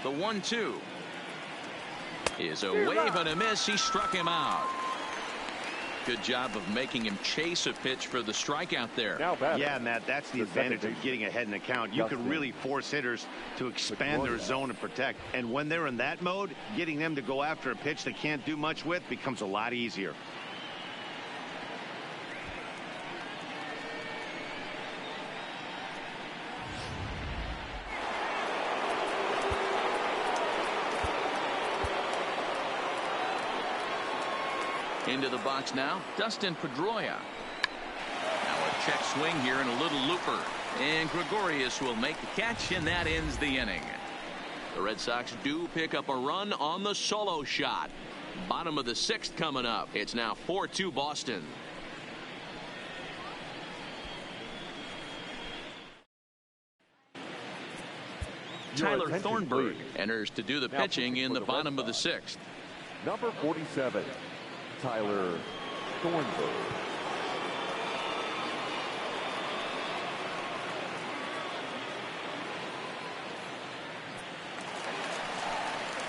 Speaker 1: The 1-2 is a wave and a miss. He struck him out. Good job of making him chase a pitch for the strikeout there.
Speaker 2: Yeah, Matt, that's the advantage of getting ahead in the count. You can really force hitters to expand their zone and protect. And when they're in that mode, getting them to go after a pitch they can't do much with becomes a lot easier.
Speaker 1: Into the box now, Dustin Pedroia. Now a check swing here and a little looper. And Gregorius will make the catch, and that ends the inning. The Red Sox do pick up a run on the solo shot. Bottom of the 6th coming up. It's now 4-2 Boston. Tyler Thornburg enters to do the pitching in the bottom of the 6th.
Speaker 3: Number 47, Tyler Thornburg.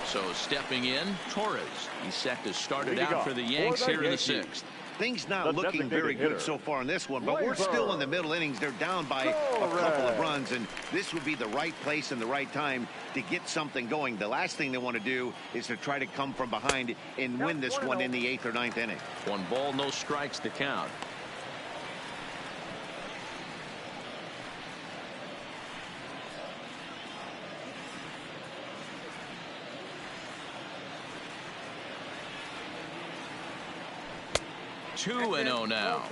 Speaker 1: So stepping in, Torres. He's set to start it out for the Yanks here in the 6th.
Speaker 2: Things not looking very good so far in this one, but we're still in the middle innings. They're down by a couple of runs, and this would be the right place and the right time to get something going. The last thing they want to do is to try to come from behind and win this one in the 8th or 9th inning.
Speaker 1: 1 ball, no strikes to count. Two and 0 now.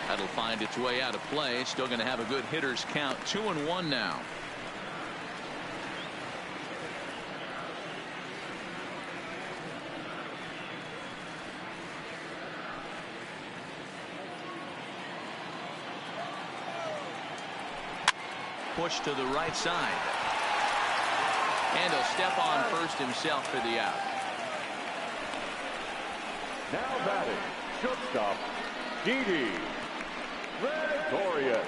Speaker 1: That'll find its way out of play. Still going to have a good hitter's count. 2-1 now. Push to the right side. And he'll step on first himself for the out.
Speaker 3: Now batting, shortstop, Didi Gregorius.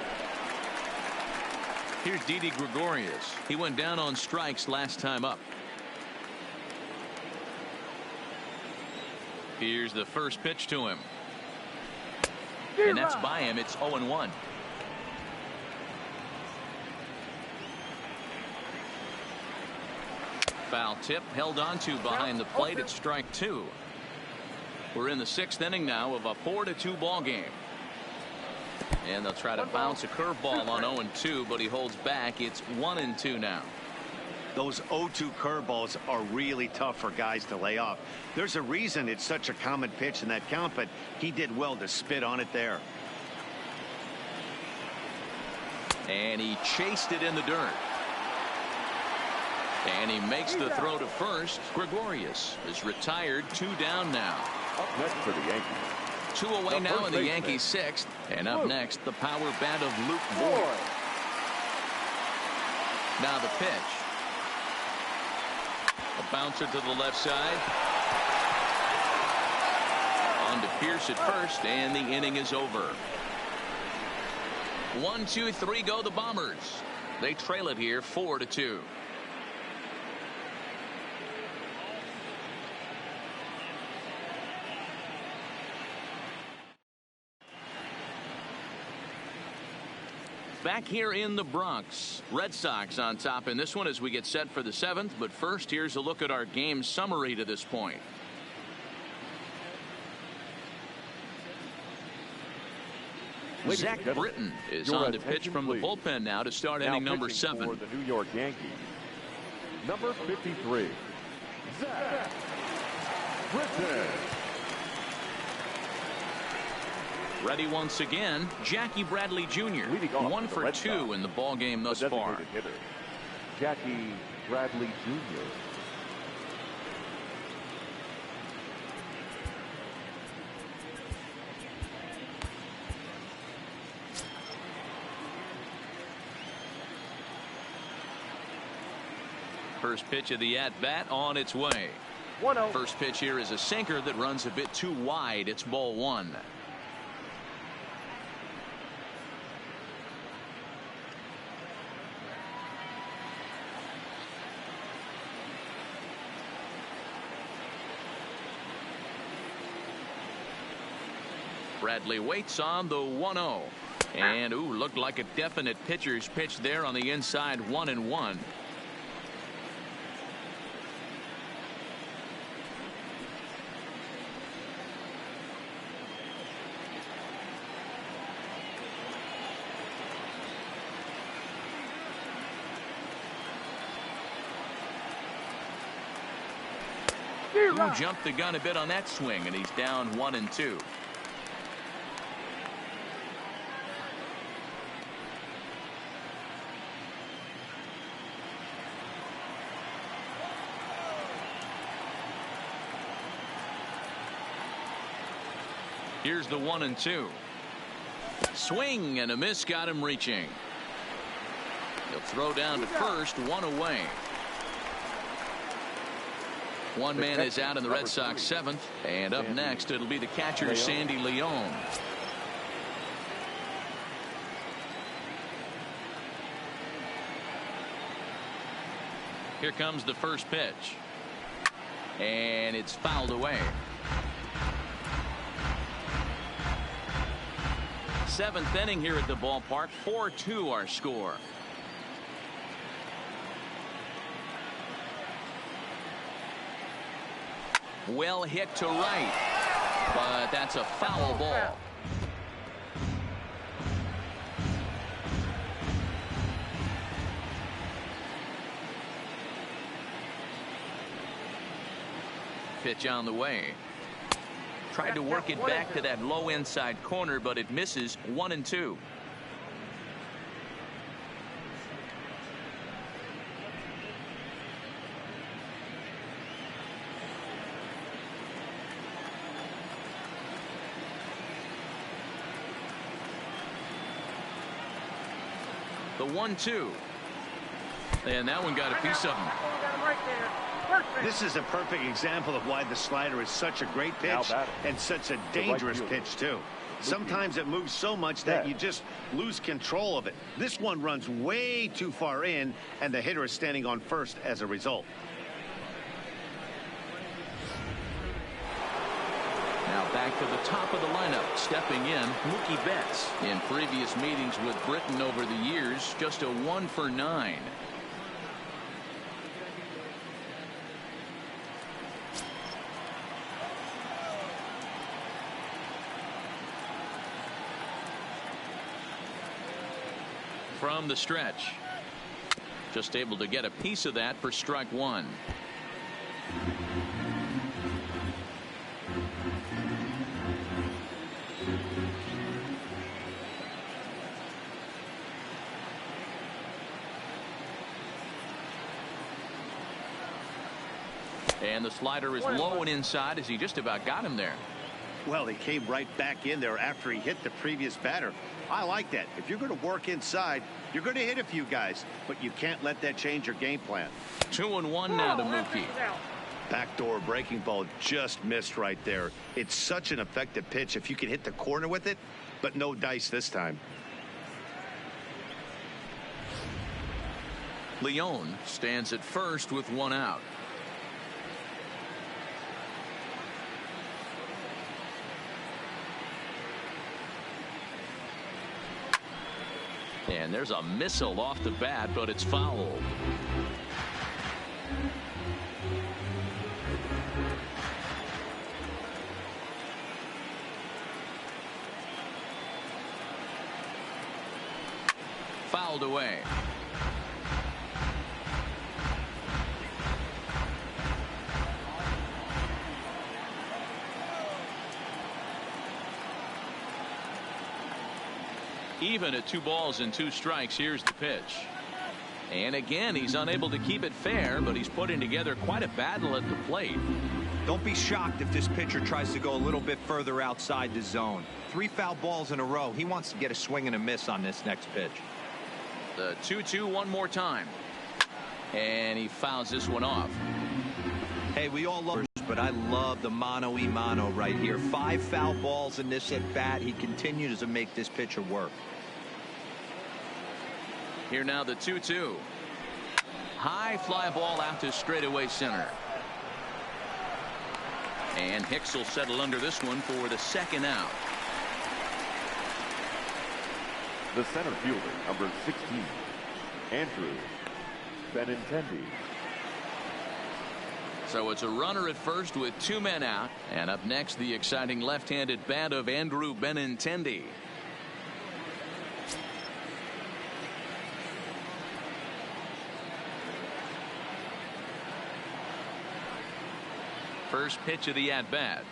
Speaker 1: Here's Didi Gregorius. He went down on strikes last time up. Here's the first pitch to him. And that's by him. It's 0-1. Foul tip held on to behind the plate at strike 2. We're in the 6th inning now of a 4-2 ball game. And they'll try to bounce a curveball on 0-2, but he holds back. It's 1-2 now.
Speaker 2: Those 0-2 curveballs are really tough for guys to lay off. There's a reason it's such a common pitch in that count, but he did well to spit on it there.
Speaker 1: And he chased it in the dirt. And he makes the throw to first. Gregorius is retired. 2 down now.
Speaker 3: Up next for the Yankees.
Speaker 1: 2 away now in the Yankees 6th. And up next, the power bat of Luke Voigt. Now the pitch. A bouncer to the left side. On to Pierce at first, and the inning is over. 1, 2, 3 go the Bombers. They trail it here 4-2. Back here in the Bronx, Red Sox on top in this one as we get set for the 7th. But first, here's a look at our game summary to this point. Zach Britton is on to pitch from the bullpen now to start inning number 7.
Speaker 3: For the New York Yankees, number 53, Zach Britton.
Speaker 1: Ready once again, Jackie Bradley Jr. 1 for 2 in the ball game thus far.
Speaker 3: Hitter, Jackie Bradley Jr.
Speaker 1: First pitch of the at-bat on its way.
Speaker 5: 1-0.
Speaker 1: First pitch here is a sinker that runs a bit too wide. It's ball 1. Bradley waits on the 1-0. And, ooh, looked like a definite pitcher's pitch there on the inside. 1-1. Who jumped the gun a bit on that swing, and he's down 1-2. Here's the 1-2. Swing and a miss got him reaching. He'll throw down to first, 1 away. One man is out in the Red Sox 7th, and up next it'll be the catcher Sandy Leon. Here comes the first pitch. And it's fouled away. 7th inning here at the ballpark. 4-2 our score. Well hit to right, but that's a foul ball. Pitch on the way. Tried to work it back to that low inside corner, but it misses. 1-2. The 1-2. And that one got a piece of him.
Speaker 2: This is a perfect example of why the slider is such a great pitch and such a dangerous pitch, too. Sometimes it moves so much that you just lose control of it. This one runs way too far in, and the hitter is standing on first as a result.
Speaker 1: Now back to the top of the lineup. Stepping in, Mookie Betts. In previous meetings with Britain over the years, just a 1 for 9. From the stretch. Just able to get a piece of that for strike 1. And the slider is low and inside as he just about got him there.
Speaker 2: Well, he came right back in there after he hit the previous batter. I like that. If you're going to work inside, you're going to hit a few guys, but you can't let that change your game plan.
Speaker 1: 2-1 now to Mookie.
Speaker 2: Backdoor breaking ball just missed right there. It's such an effective pitch if you can hit the corner with it, but no dice this time.
Speaker 1: Leone stands at first with 1 out. And there's a missile off the bat, but it's foul. Fouled away. Even at 2 balls and 2 strikes. Here's the pitch. And again, he's unable to keep it fair, but he's putting together quite a battle at the plate.
Speaker 4: Don't be shocked if this pitcher tries to go a little bit further outside the zone. 3 foul balls in a row. He wants to get a swing and a miss on this next pitch.
Speaker 1: The 2-2 one more time. And he fouls this one off.
Speaker 4: Hey, we all love, but I love the mano-y-mano right here. 5 foul balls in this at bat. He continues to make this pitcher work.
Speaker 1: Here now the 2-2. High fly ball out to straightaway center. And Hicks will settle under this one for the 2nd out.
Speaker 3: The center fielder, number 16, Andrew Benintendi.
Speaker 1: So it's a runner at first with 2 men out. And up next, the exciting left-handed bat of Andrew Benintendi. First pitch of the at-bat.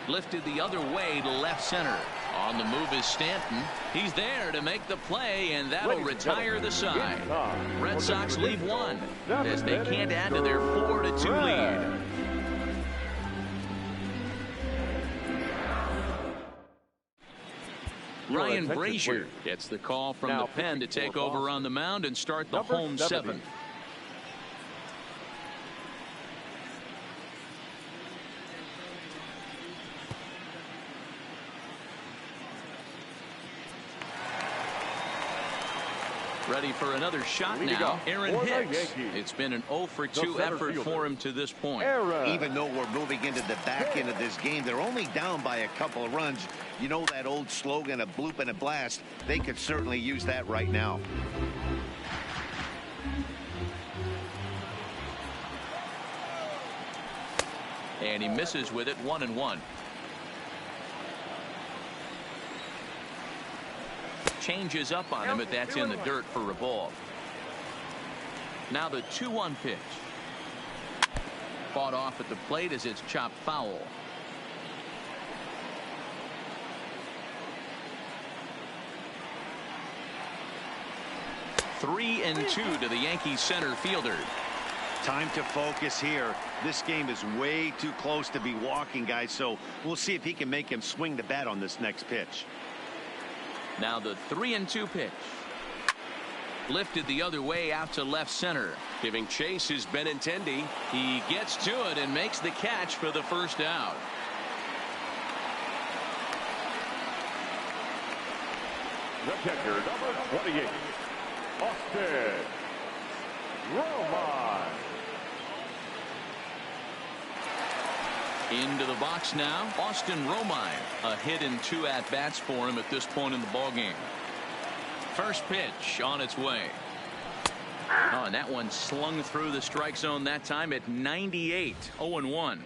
Speaker 1: Lifted the other way to left center. On the move is Stanton. He's there to make the play, and that'll retire the side. Red Sox leave 1 as they can't add to their 4-2 lead. Ryan Brazier gets the call from the pen to take over on the mound and start the home 7th. Ready for another shot now. Aaron Hicks. It's been an 0 for 2 effort for him to this point.
Speaker 2: Even though we're moving into the back end of this game, they're only down by a couple of runs. You know that old slogan, a bloop and a blast. They could certainly use that right now.
Speaker 1: And he misses with it, 1-1. Changes up on him, but that's in the dirt for a ball. Now the 2-1 pitch. Fought off at the plate as it's chopped foul. Three and 2 to the Yankees center fielder.
Speaker 2: Time to focus here. This game is way too close to be walking, guys, so we'll see if he can make him swing the bat on this next pitch.
Speaker 1: Now the 3-2 pitch. Lifted the other way out to left center. Giving chase is Benintendi. He gets to it and makes the catch for the first out.
Speaker 3: The catcher, number 28, Austin Romine.
Speaker 1: Into the box now, Austin Romine. A hit and 2 at-bats for him at this point in the ballgame. First pitch on its way. Oh, and that one slung through the strike zone that time at 98, 0-1.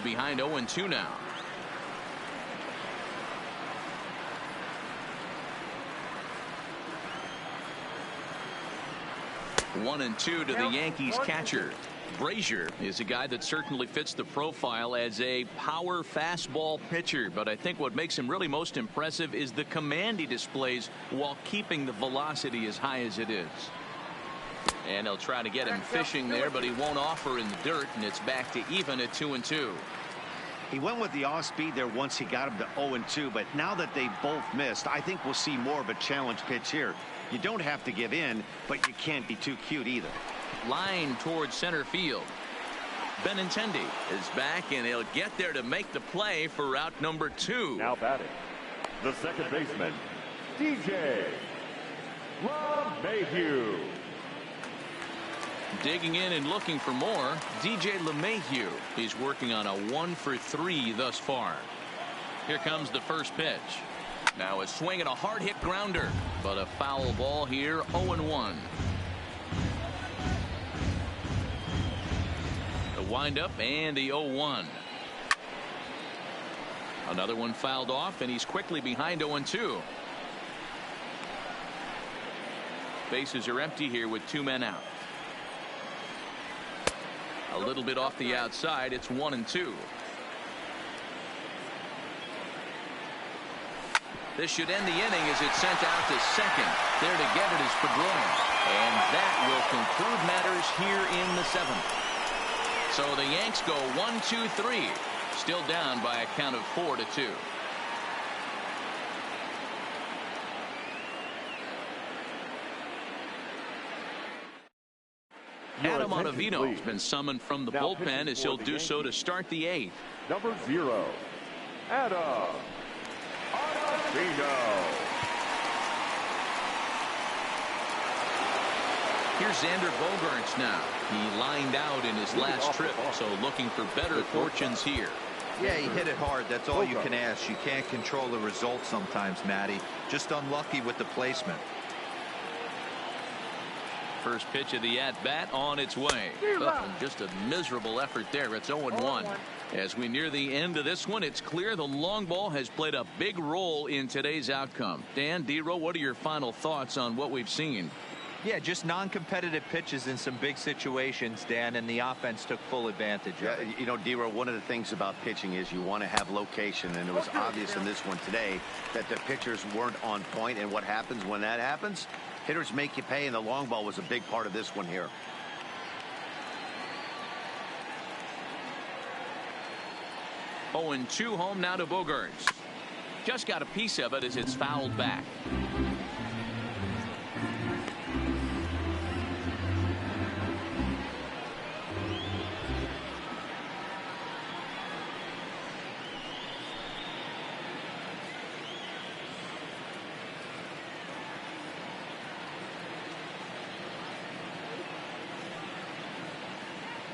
Speaker 1: Behind 0-2 now. 1-2 to the Yankees catcher. Brazier is a guy that certainly fits the profile as a power fastball pitcher, but I think what makes him really most impressive is the command he displays while keeping the velocity as high as it is. And they'll try to get him fishing there, but he won't offer in the dirt, and it's back to even at 2-2.
Speaker 2: He went with the off speed there once he got him to 0-2, but now that they both missed, I think we'll see more of a challenge pitch here. You don't have to give in, but you can't be too cute either.
Speaker 1: Line towards center field. Benintendi is back, and he'll get there to make the play for out number 2.
Speaker 3: Now batting, the second baseman, DJ LeMahieu.
Speaker 1: Digging in and looking for more, DJ LeMahieu. He's working on a 1 for 3 thus far. Here comes the first pitch. Now a swing and a hard hit grounder, but a foul ball here, 0-1. The windup and the 0-1. Another one fouled off, and he's quickly behind 0-2. Bases are empty here with 2 men out. A little bit off the outside. It's 1-2. This should end the inning as it's sent out to second. There to get it is Pedroia. And that will conclude matters here in the 7th. So the Yanks go 1-2-3. Still down by a count of 4-2. Adam Ottavino has been summoned from the bullpen as he'll do so to start the 8th.
Speaker 3: Number 0, Adam Ottavino.
Speaker 1: Here's Xander Bogaerts now. He lined out in his last trip, so looking for better fortunes here.
Speaker 4: Yeah, he hit it hard. That's all you can ask. You can't control the result sometimes, Matty. Just unlucky with the placement.
Speaker 1: First pitch of the at-bat on its way. Oh, just a miserable effort there. It's 0-1. As we near the end of this one, it's clear the long ball has played a big role in today's outcome. Dan, Dero, what are your final thoughts on what we've seen?
Speaker 4: Yeah, just non-competitive pitches in some big situations, Dan, and the offense took full advantage of it.
Speaker 2: You know, Dero, one of the things about pitching is you want to have location, and it was obvious in this one today that the pitchers weren't on point, and what happens when that happens? Hitters make you pay, and the long ball was a big part of this one here.
Speaker 1: Oh, and 2 home now to Bogaerts. Just got a piece of it as it's fouled back.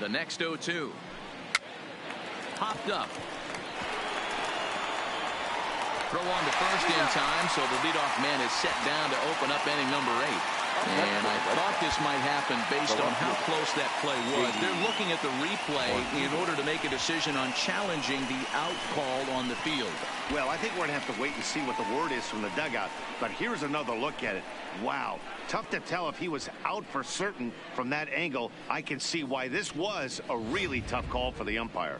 Speaker 1: The next 0-2. Popped up. Throw on to first in time, so the leadoff man is set down to open up inning number 8. And I thought this might happen based on how close that play was. They're looking at the replay in order to make a decision on challenging the out call on the field.
Speaker 2: Well, I think we're going to have to wait and see what the word is from the dugout. But here's another look at it. Wow. Tough to tell if he was out for certain from that angle. I can see why this was a really tough call for the umpire.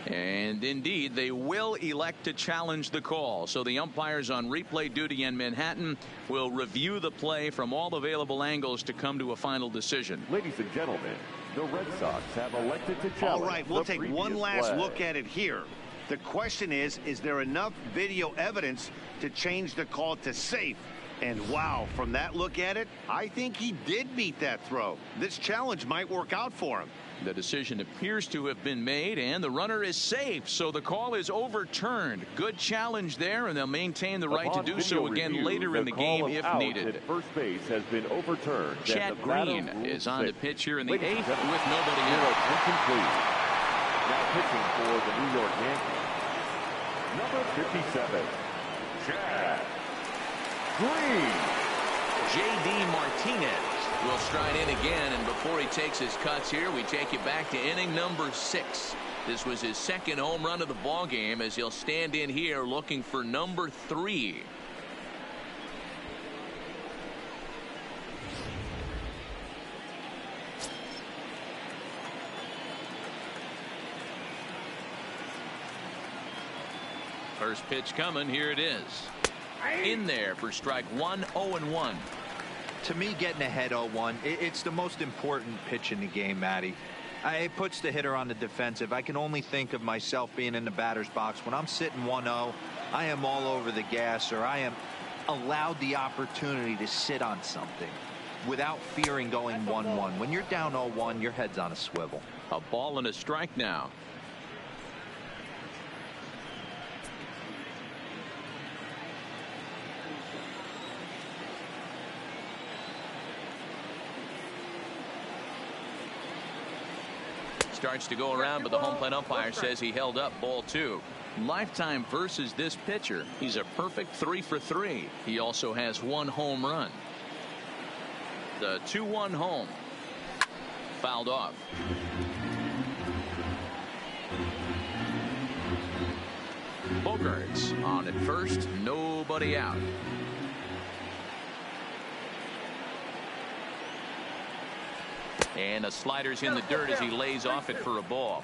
Speaker 1: And indeed, they will elect to challenge the call. So the umpires on replay duty in Manhattan will review the play from all available angles to come to a final decision.
Speaker 3: Ladies and gentlemen, the Red Sox have elected to challenge.
Speaker 2: All right, we'll take one last
Speaker 3: flag.
Speaker 2: look at it here. The question is there enough video evidence to change the call to safe? And wow, from that look at it, I think he did meet that throw. This challenge might work out for him.
Speaker 1: The decision appears to have been made, and the runner is safe, so the call is overturned. Good challenge there, and they'll maintain the right to do so again later in the game if needed.
Speaker 3: First base has been overturned.
Speaker 1: Chad Green is on the pitch here in the 8th with nobody out.
Speaker 3: Now pitching for the New York Yankees, number 57, Chad Green.
Speaker 1: J.D. Martinez will stride in again, and before he takes his cuts here, we take you back to inning number 6. This was his second home run of the ball game as he'll stand in here looking for number 3. First pitch coming. Here it is. In there for strike 1, 0-1.
Speaker 4: To me, getting ahead 0-1, it's the most important pitch in the game, Matty. It puts the hitter on the defensive. I can only think of myself being in the batter's box. When I'm sitting 1-0, I am all over the gas, or I am allowed the opportunity to sit on something without fearing going 1-1. When you're down 0-1, your head's on a swivel.
Speaker 1: A ball and a strike now. Starts to go around, but the home plate umpire says he held up ball 2. Lifetime versus this pitcher. He's a perfect 3 for 3. He also has 1 home run. The 2-1 home. Fouled off. Bogaerts on at first. Nobody out. And the slider's in the dirt as he lays off it for a ball.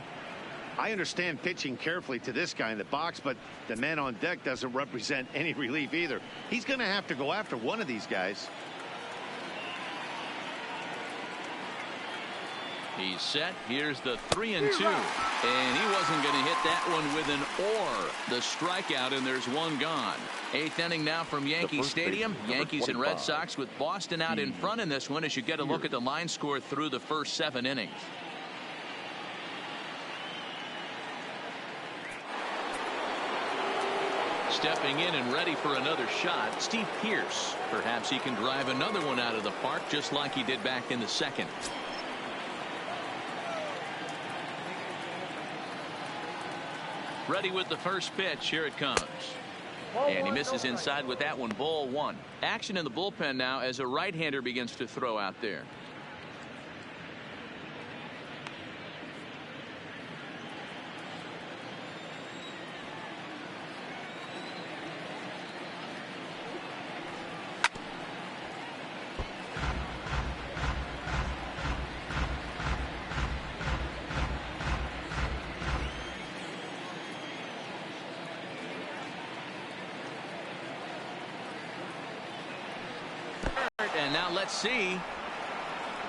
Speaker 2: I understand pitching carefully to this guy in the box, but the man on deck doesn't represent any relief either. He's going to have to go after one of these guys.
Speaker 1: He's set. Here's the 3-2. And he wasn't going to hit that one with an or. The strikeout, and there's one gone. 8th inning now from Yankee Stadium. Yankees and Red Sox with Boston out in front in this one as you get a look at the line score through the first 7 innings. Stepping in and ready for another shot, Steve Pearce. Perhaps he can drive another one out of the park just like he did back in the second. Ready with the first pitch. Here it comes. And he misses inside with that one. Ball 1. Action in the bullpen now as a right-hander begins to throw out there. And now let's see.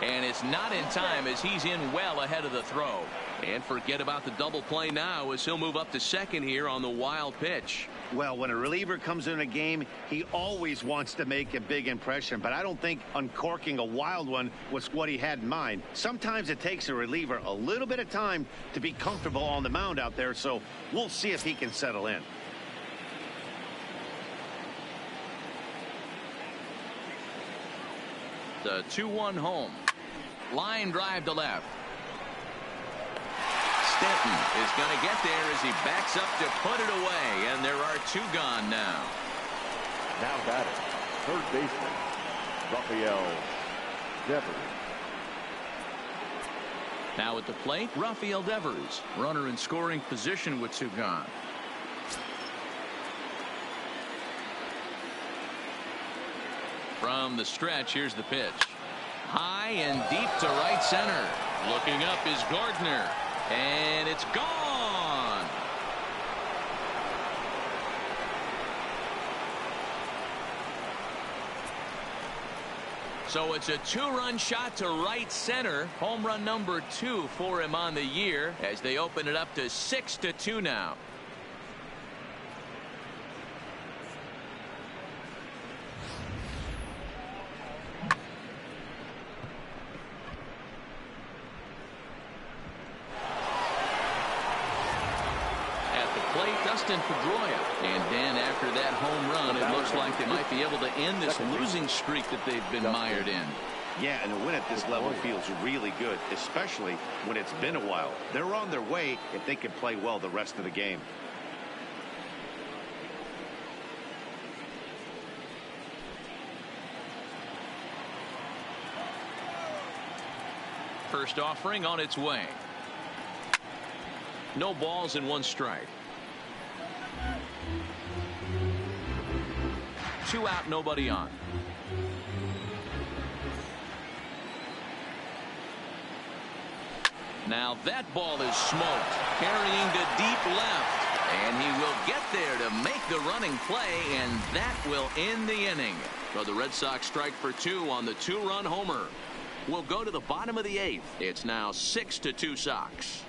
Speaker 1: And it's not in time as he's in well ahead of the throw. And forget about the double play now as he'll move up to second here on the wild pitch.
Speaker 2: Well, when a reliever comes in a game, he always wants to make a big impression, but I don't think uncorking a wild one was what he had in mind. Sometimes it takes a reliever a little bit of time to be comfortable on the mound out there, so we'll see if he can settle in. The 2-1 home. Line drive to left.
Speaker 1: Stanton is going to get there as he backs up to put it away, and there are 2 gone now.
Speaker 3: Now batting, third baseman, Rafael Devers.
Speaker 1: Now at the plate, Rafael Devers, runner in scoring position with 2 gone. From the stretch, here's the pitch. High and deep to right center. Looking up is Gardner, and it's gone. So it's a 2-run shot to right center. Home run number 2 for him on the year as they open it up to 6-2 now. And then after that home run, it looks like they might be able to end this losing streak that they've been mired in.
Speaker 2: Yeah, and a win at this level feels really good, especially when it's been a while. They're on their way if they can play well the rest of the game.
Speaker 1: First offering on its way. No balls and 1 strike. 2 out, nobody on. Now that ball is smoked, carrying to deep left, and he will get there to make the running play, and that will end the inning. So the Red Sox strike for 2 on the 2-run homer. We'll go to the bottom of the 8th. It's now 6-2 Sox.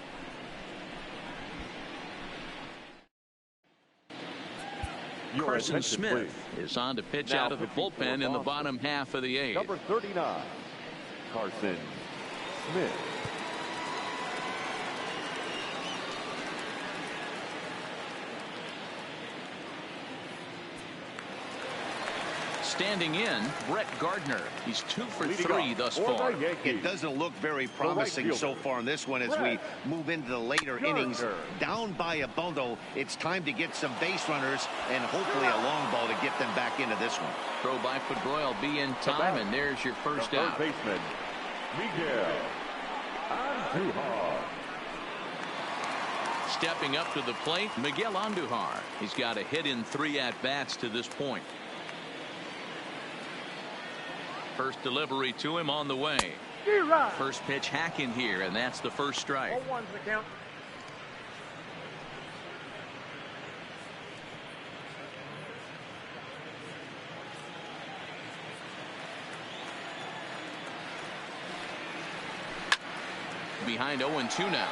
Speaker 1: Carson Smith is on to pitch out of the bullpen in the bottom half of the 8th.
Speaker 3: Number 39, Carson Smith.
Speaker 1: Standing in, Brett Gardner. He's 2 for 3 thus far.
Speaker 2: It doesn't look very promising so far in this one as we move into the later innings. Down by a bundle, it's time to get some base runners and hopefully a long ball to get them back into this one.
Speaker 1: Throw by Pedroia will be in time, and there's your first out.
Speaker 3: Third baseman, Miguel Andujar.
Speaker 1: Stepping up to the plate, Miguel Andujar. He's got a hit in 3 at-bats to this point. First delivery to him on the way. First pitch hacking here, and that's the first strike.
Speaker 5: 0-1's the count.
Speaker 1: Behind 0-2 now.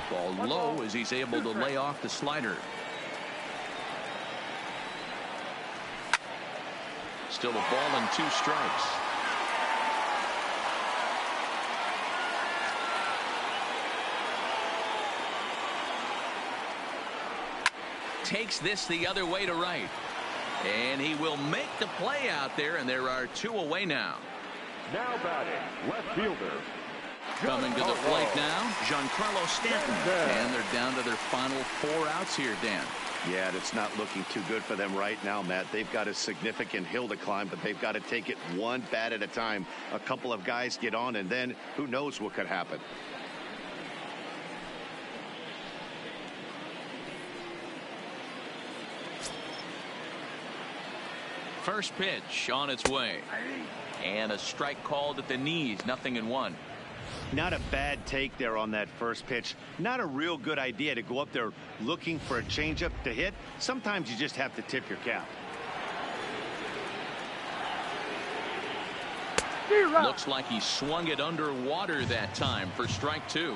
Speaker 1: Ball low as he's able to lay off the slider. Still a ball and 2 strikes. Takes this the other way to right. And he will make the play out there, and there are 2 away now.
Speaker 3: Now batting, left fielder.
Speaker 1: Coming to the plate now, Giancarlo Stanton. And they're down to their final 4 outs here, Dan.
Speaker 2: Yeah, it's not looking too good for them right now, Matt. They've got a significant hill to climb, but they've got to take it 1 bat at a time. A couple of guys get on, and then who knows what could happen.
Speaker 1: First pitch on its way. And a strike called at the knees, 0-1.
Speaker 2: Not a bad take there on that first pitch. Not a real good idea to go up there looking for a changeup to hit. Sometimes you just have to tip your cap.
Speaker 1: Looks like he swung it underwater that time for strike 2.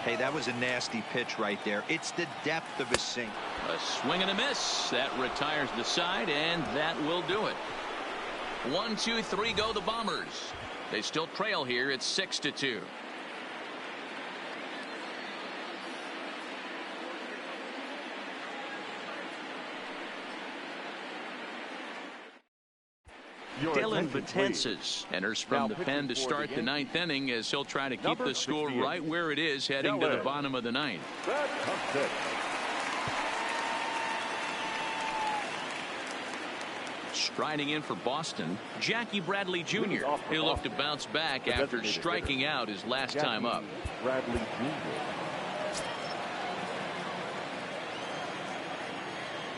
Speaker 4: Hey, that was a nasty pitch right there. It's the depth of his sink.
Speaker 1: A swing and a miss. That retires the side, and that will do it. 1, 2, 3 go the Bombers. They still trail here. It's 6-2. Dylan Betances enters from the pen to start the ninth inning as he'll try to keep the score right where it is heading to the bottom of the ninth. Striding in for Boston, Jackie Bradley Jr. He'll look to bounce back after striking out his last time up.
Speaker 3: Bradley Jr.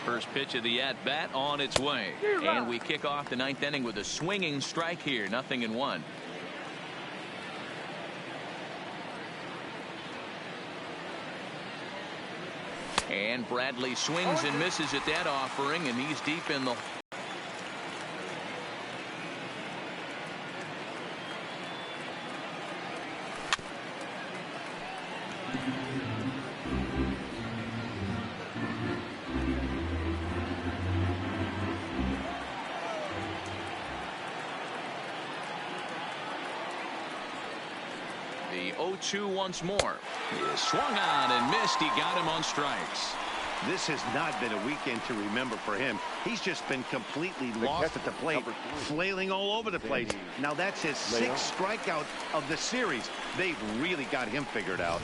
Speaker 1: First pitch of the at-bat on its way. And we kick off the ninth inning with a swinging strike here. 0-1. And Bradley swings and misses at that offering, and he's deep in the... The 0-2 once more. He swung on and missed. He got him on strikes.
Speaker 2: This has not been a weekend to remember for him. He's just been completely lost at the plate, flailing all over the place. Now that's his sixth strikeout of the series. They've really got him figured out.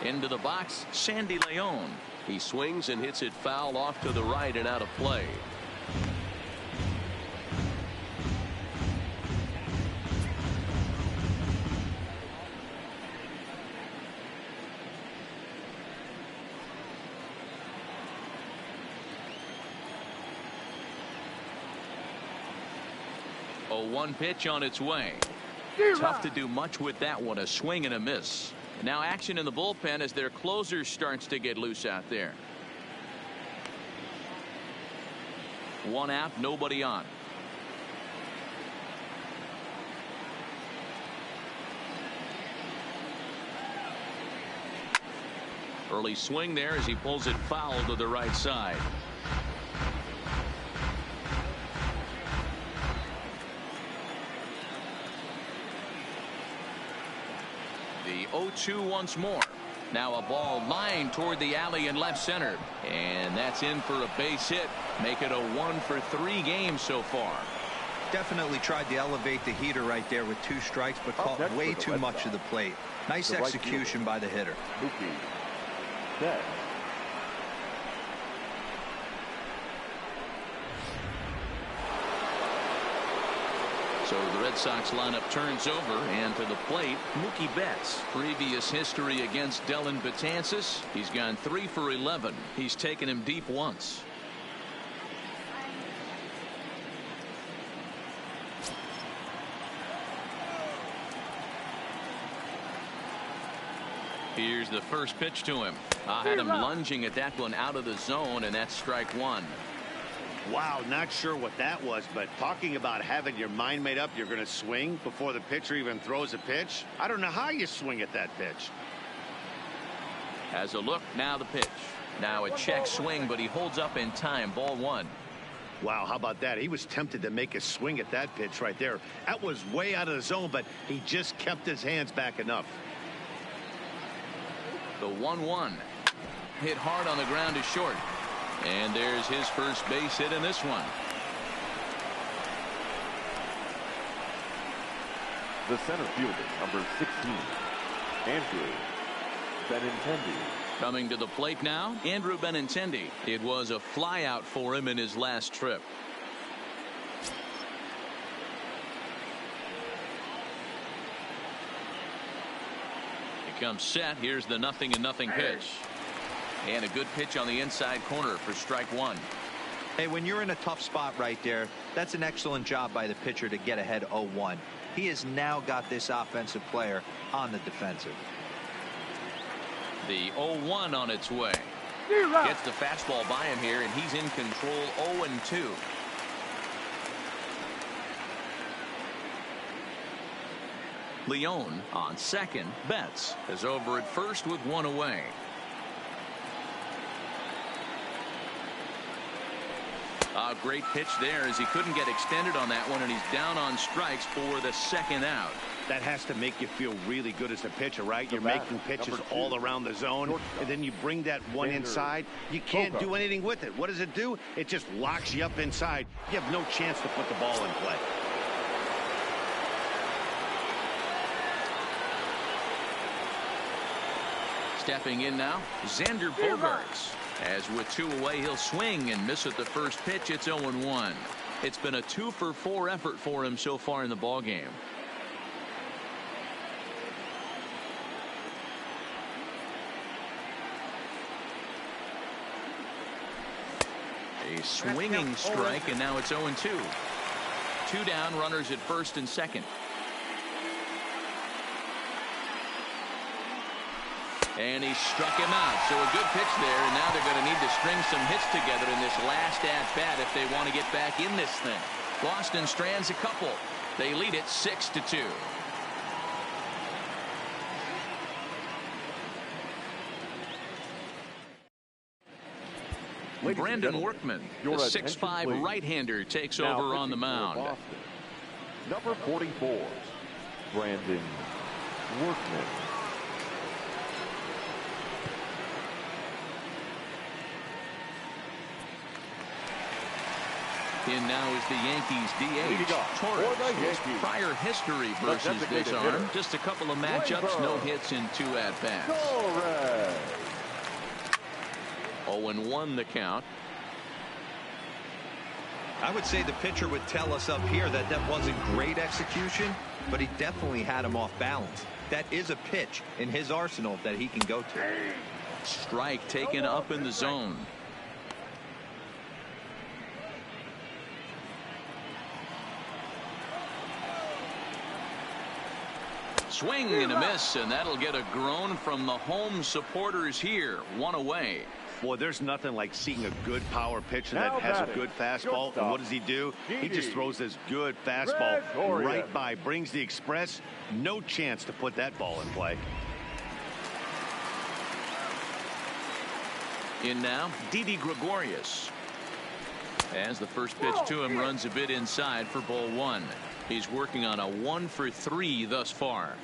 Speaker 1: Into the box, Sandy Leon. He swings and hits it foul off to the right and out of play. A 1 pitch on its way. Tough to do much with that one. A swing and a miss. Now action in the bullpen as their closer starts to get loose out there. 1 out, nobody on. Early swing there as he pulls it foul to the right side. The 0-2 once more. Now a ball lined toward the alley in left center. And that's in for a base hit. Make it a 1-for-3 game so far.
Speaker 4: Definitely tried to elevate the heater right there with 2 strikes, but caught way too much of the plate. Nice execution by the hitter.
Speaker 1: So the Red Sox lineup turns over, and to the plate, Mookie Betts. Previous history against Dylan Betances. He's gone 3 for 11. He's taken him deep once. Here's the first pitch to him. I had him lunging at that one out of the zone, and that's strike 1.
Speaker 2: Wow, not sure what that was, but talking about having your mind made up, you're going to swing before the pitcher even throws a pitch. I don't know how you swing at that pitch.
Speaker 1: Has a look, now the pitch. Now a check swing, but he holds up in time. Ball 1.
Speaker 2: Wow, how about that? He was tempted to make a swing at that pitch right there. That was way out of the zone, but he just kept his hands back enough.
Speaker 1: The 1-1. Hit hard on the ground to short. And there's his first base hit in this one.
Speaker 3: The center fielder, number 16, Andrew Benintendi.
Speaker 1: Coming to the plate now, Andrew Benintendi. It was a flyout for him in his last trip. He comes set. Here's the 0-0 pitch. And a good pitch on the inside corner for strike 1.
Speaker 4: Hey, when you're in a tough spot right there, that's an excellent job by the pitcher to get ahead 0-1. He has now got this offensive player on the defensive.
Speaker 1: The 0-1 on its way. Gets the fastball by him here, and he's in control. 0-2. Leon on second. Betts is over at first with 1 away. A great pitch there as he couldn't get extended on that one, and he's down on strikes for the second out.
Speaker 2: That has to make you feel really good as a pitcher, right? You're making pitches all around the zone, and then you bring that one inside. You can't do anything with it. What does it do? It just locks you up inside. You have no chance to put the ball in play.
Speaker 1: Stepping in now, Xander Bogaerts. As with 2 away, he'll swing and miss at the first pitch. It's 0-1. It's been a 2-for-4 effort for him so far in the ballgame. A swinging strike, and now it's 0-2. 2 down, runners at first and second. And he struck him out. So a good pitch there, and now they're going to need to string some hits together in this last at-bat if they want to get back in this thing. Boston strands a couple. They lead it 6-2. Brandon Workman, the 6'5" right-hander, takes over on the mound.
Speaker 3: Number 44, Brandon Workman.
Speaker 1: In now is the Yankees DH. Torres. Prior history versus this arm. Just a couple of matchups, no hits in 2 at-bats. 0-1 the count.
Speaker 4: I would say the pitcher would tell us up here that that wasn't great execution, but he definitely had him off balance. That is a pitch in his arsenal that he can go to.
Speaker 1: Strike taken up in the zone. Swing and a miss, and that'll get a groan from the home supporters here. 1 away.
Speaker 2: Boy, there's nothing like seeing a good power pitcher that has a good fastball. And what does he do? He just throws this good fastball right by, brings the express. No chance to put that ball in play.
Speaker 1: In now, Didi Gregorius. As the first pitch to him runs a bit inside for ball 1. He's working on a 1-for-3 thus far.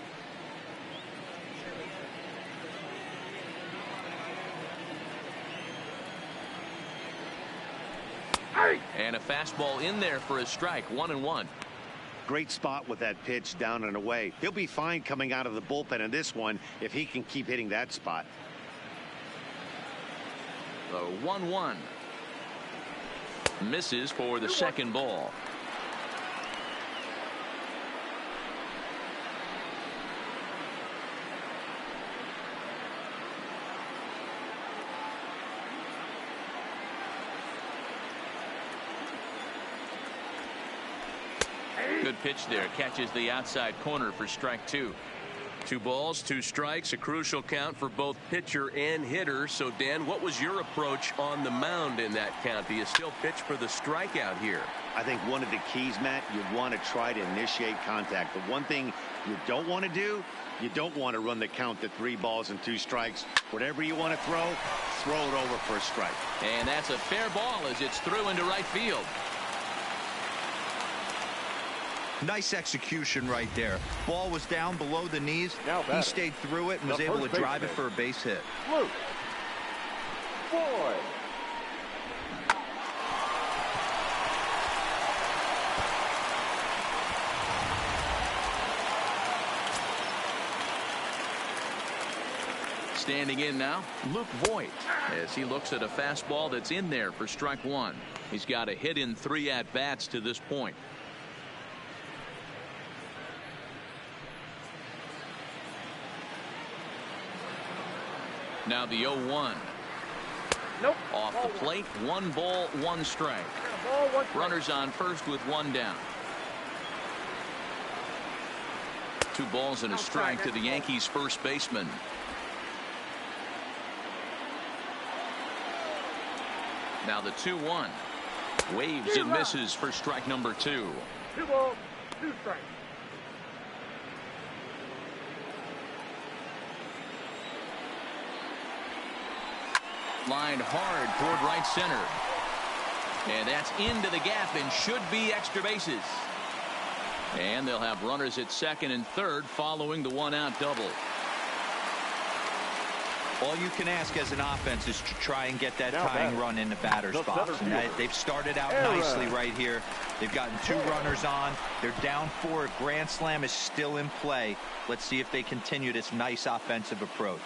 Speaker 1: And a fastball in there for a strike. 1-1.
Speaker 2: Great spot with that pitch down and away. He'll be fine coming out of the bullpen in this one if he can keep hitting that spot.
Speaker 1: The 1-1. Misses for the second ball. Good pitch there. Catches the outside corner for strike 2. 2 balls, 2 strikes, a crucial count for both pitcher and hitter. So, Dan, what was your approach on the mound in that count? Do you still pitch for the strikeout here?
Speaker 2: I think one of the keys, Matt, you want to try to initiate contact. The one thing you don't want to do, you don't want to run the count to 3 balls and 2 strikes. Whatever you want to throw it over for a strike.
Speaker 1: And that's a fair ball as it's through into right field.
Speaker 4: Nice execution right there. Ball was down below the knees. He stayed through it and was able to drive it for a base hit.
Speaker 3: Luke Boyd.
Speaker 1: Standing in now, Luke Voigt, as he looks at a fastball that's in there for strike 1. He's got a hit in 3 at-bats to this point. Now the 0-1.
Speaker 5: Nope.
Speaker 1: Off the plate, 1 ball, 1 strike. Runners on first with 1 down. 2 balls and a strike to the Yankees first baseman. Now the 2-1. Waves and misses for strike number 2.
Speaker 5: 2 balls, 2 strikes.
Speaker 1: Lined hard toward right center. And that's into the gap and should be extra bases. And they'll have runners at second and third following the one-out double.
Speaker 4: All you can ask as an offense is to try and get that tying run in the batter's box. And they've started out nicely right here. They've gotten 2 runners on. They're down 4. A grand slam is still in play. Let's see if they continue this nice offensive approach.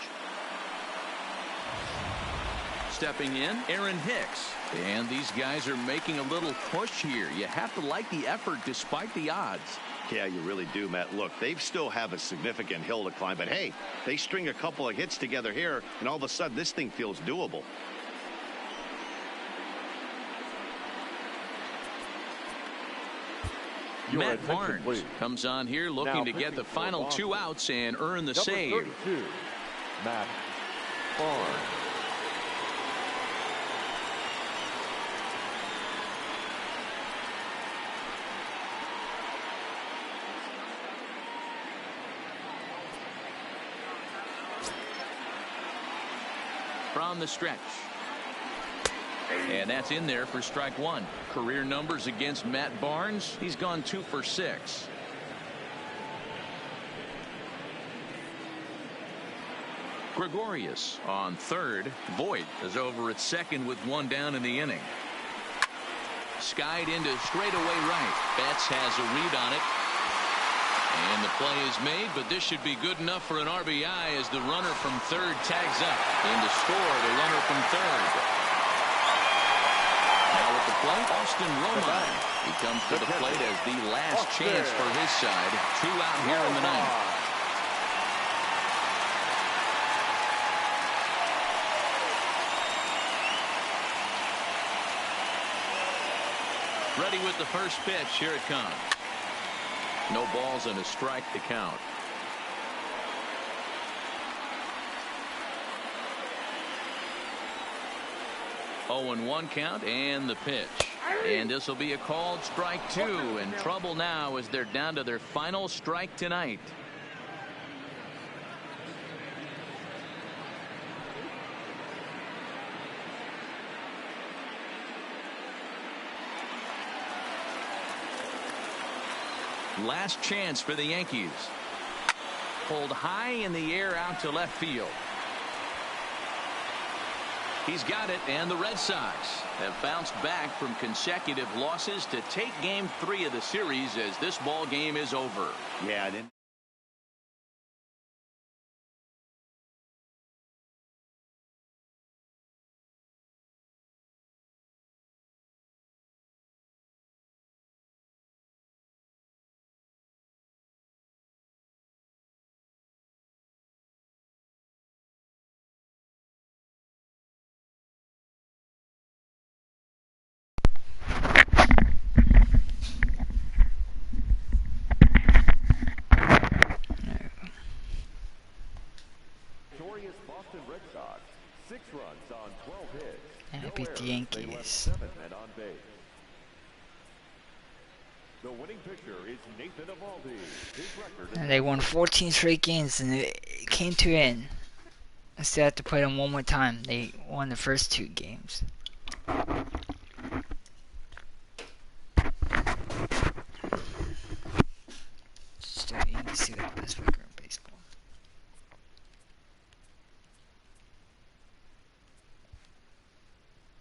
Speaker 1: Stepping in, Aaron Hicks. And these guys are making a little push here. You have to like the effort despite the odds.
Speaker 2: Yeah, you really do, Matt. Look, they still have a significant hill to climb, but hey, they string a couple of hits together here, and all of a sudden this thing feels doable.
Speaker 1: Matt Barnes comes on here looking to get the final 2 outs and earn the save.
Speaker 3: 32, Matt Barnes.
Speaker 1: From the stretch. And that's in there for strike 1. Career numbers against Matt Barnes. He's gone 2 for 6. Gregorius on third. Voit is over at second with 1 down in the inning. Skied into straightaway right. Betts has a read on it. And the play is made, but this should be good enough for an RBI as the runner from third tags up. And to score the runner from third. Now at the plate, Austin Romine. He comes to the plate as the last chance for his side. 2 out here in the ninth. Ready with the first pitch. Here it comes. No balls and a strike to count. Oh, and 1 count and the pitch. And this will be a called strike 2. And trouble now as they're down to their final strike tonight. Last chance for the Yankees. Pulled high in the air out to left field. He's got it, and the Red Sox have bounced back from consecutive losses to take game 3 of the series as this ball game is over.
Speaker 2: Yeah, then.
Speaker 3: Boston Red Sox, 6 runs on 12 hits.
Speaker 7: And it beat the Yankees.
Speaker 3: 7 men on base. The winning pitcher is Nathan Eovaldi. His record.
Speaker 7: And they won 14 straight games, and it came to an end. I still have to play them one more time. They won the first 2 games. Still, you can see the best record in baseball.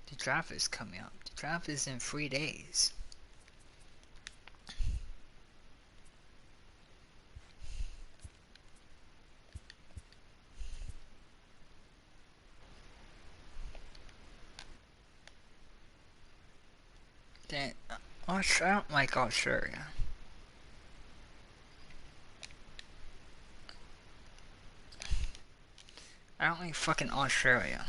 Speaker 7: The draft is coming up. The draft is in 3 days. I don't like Australia. I don't like fucking Australia.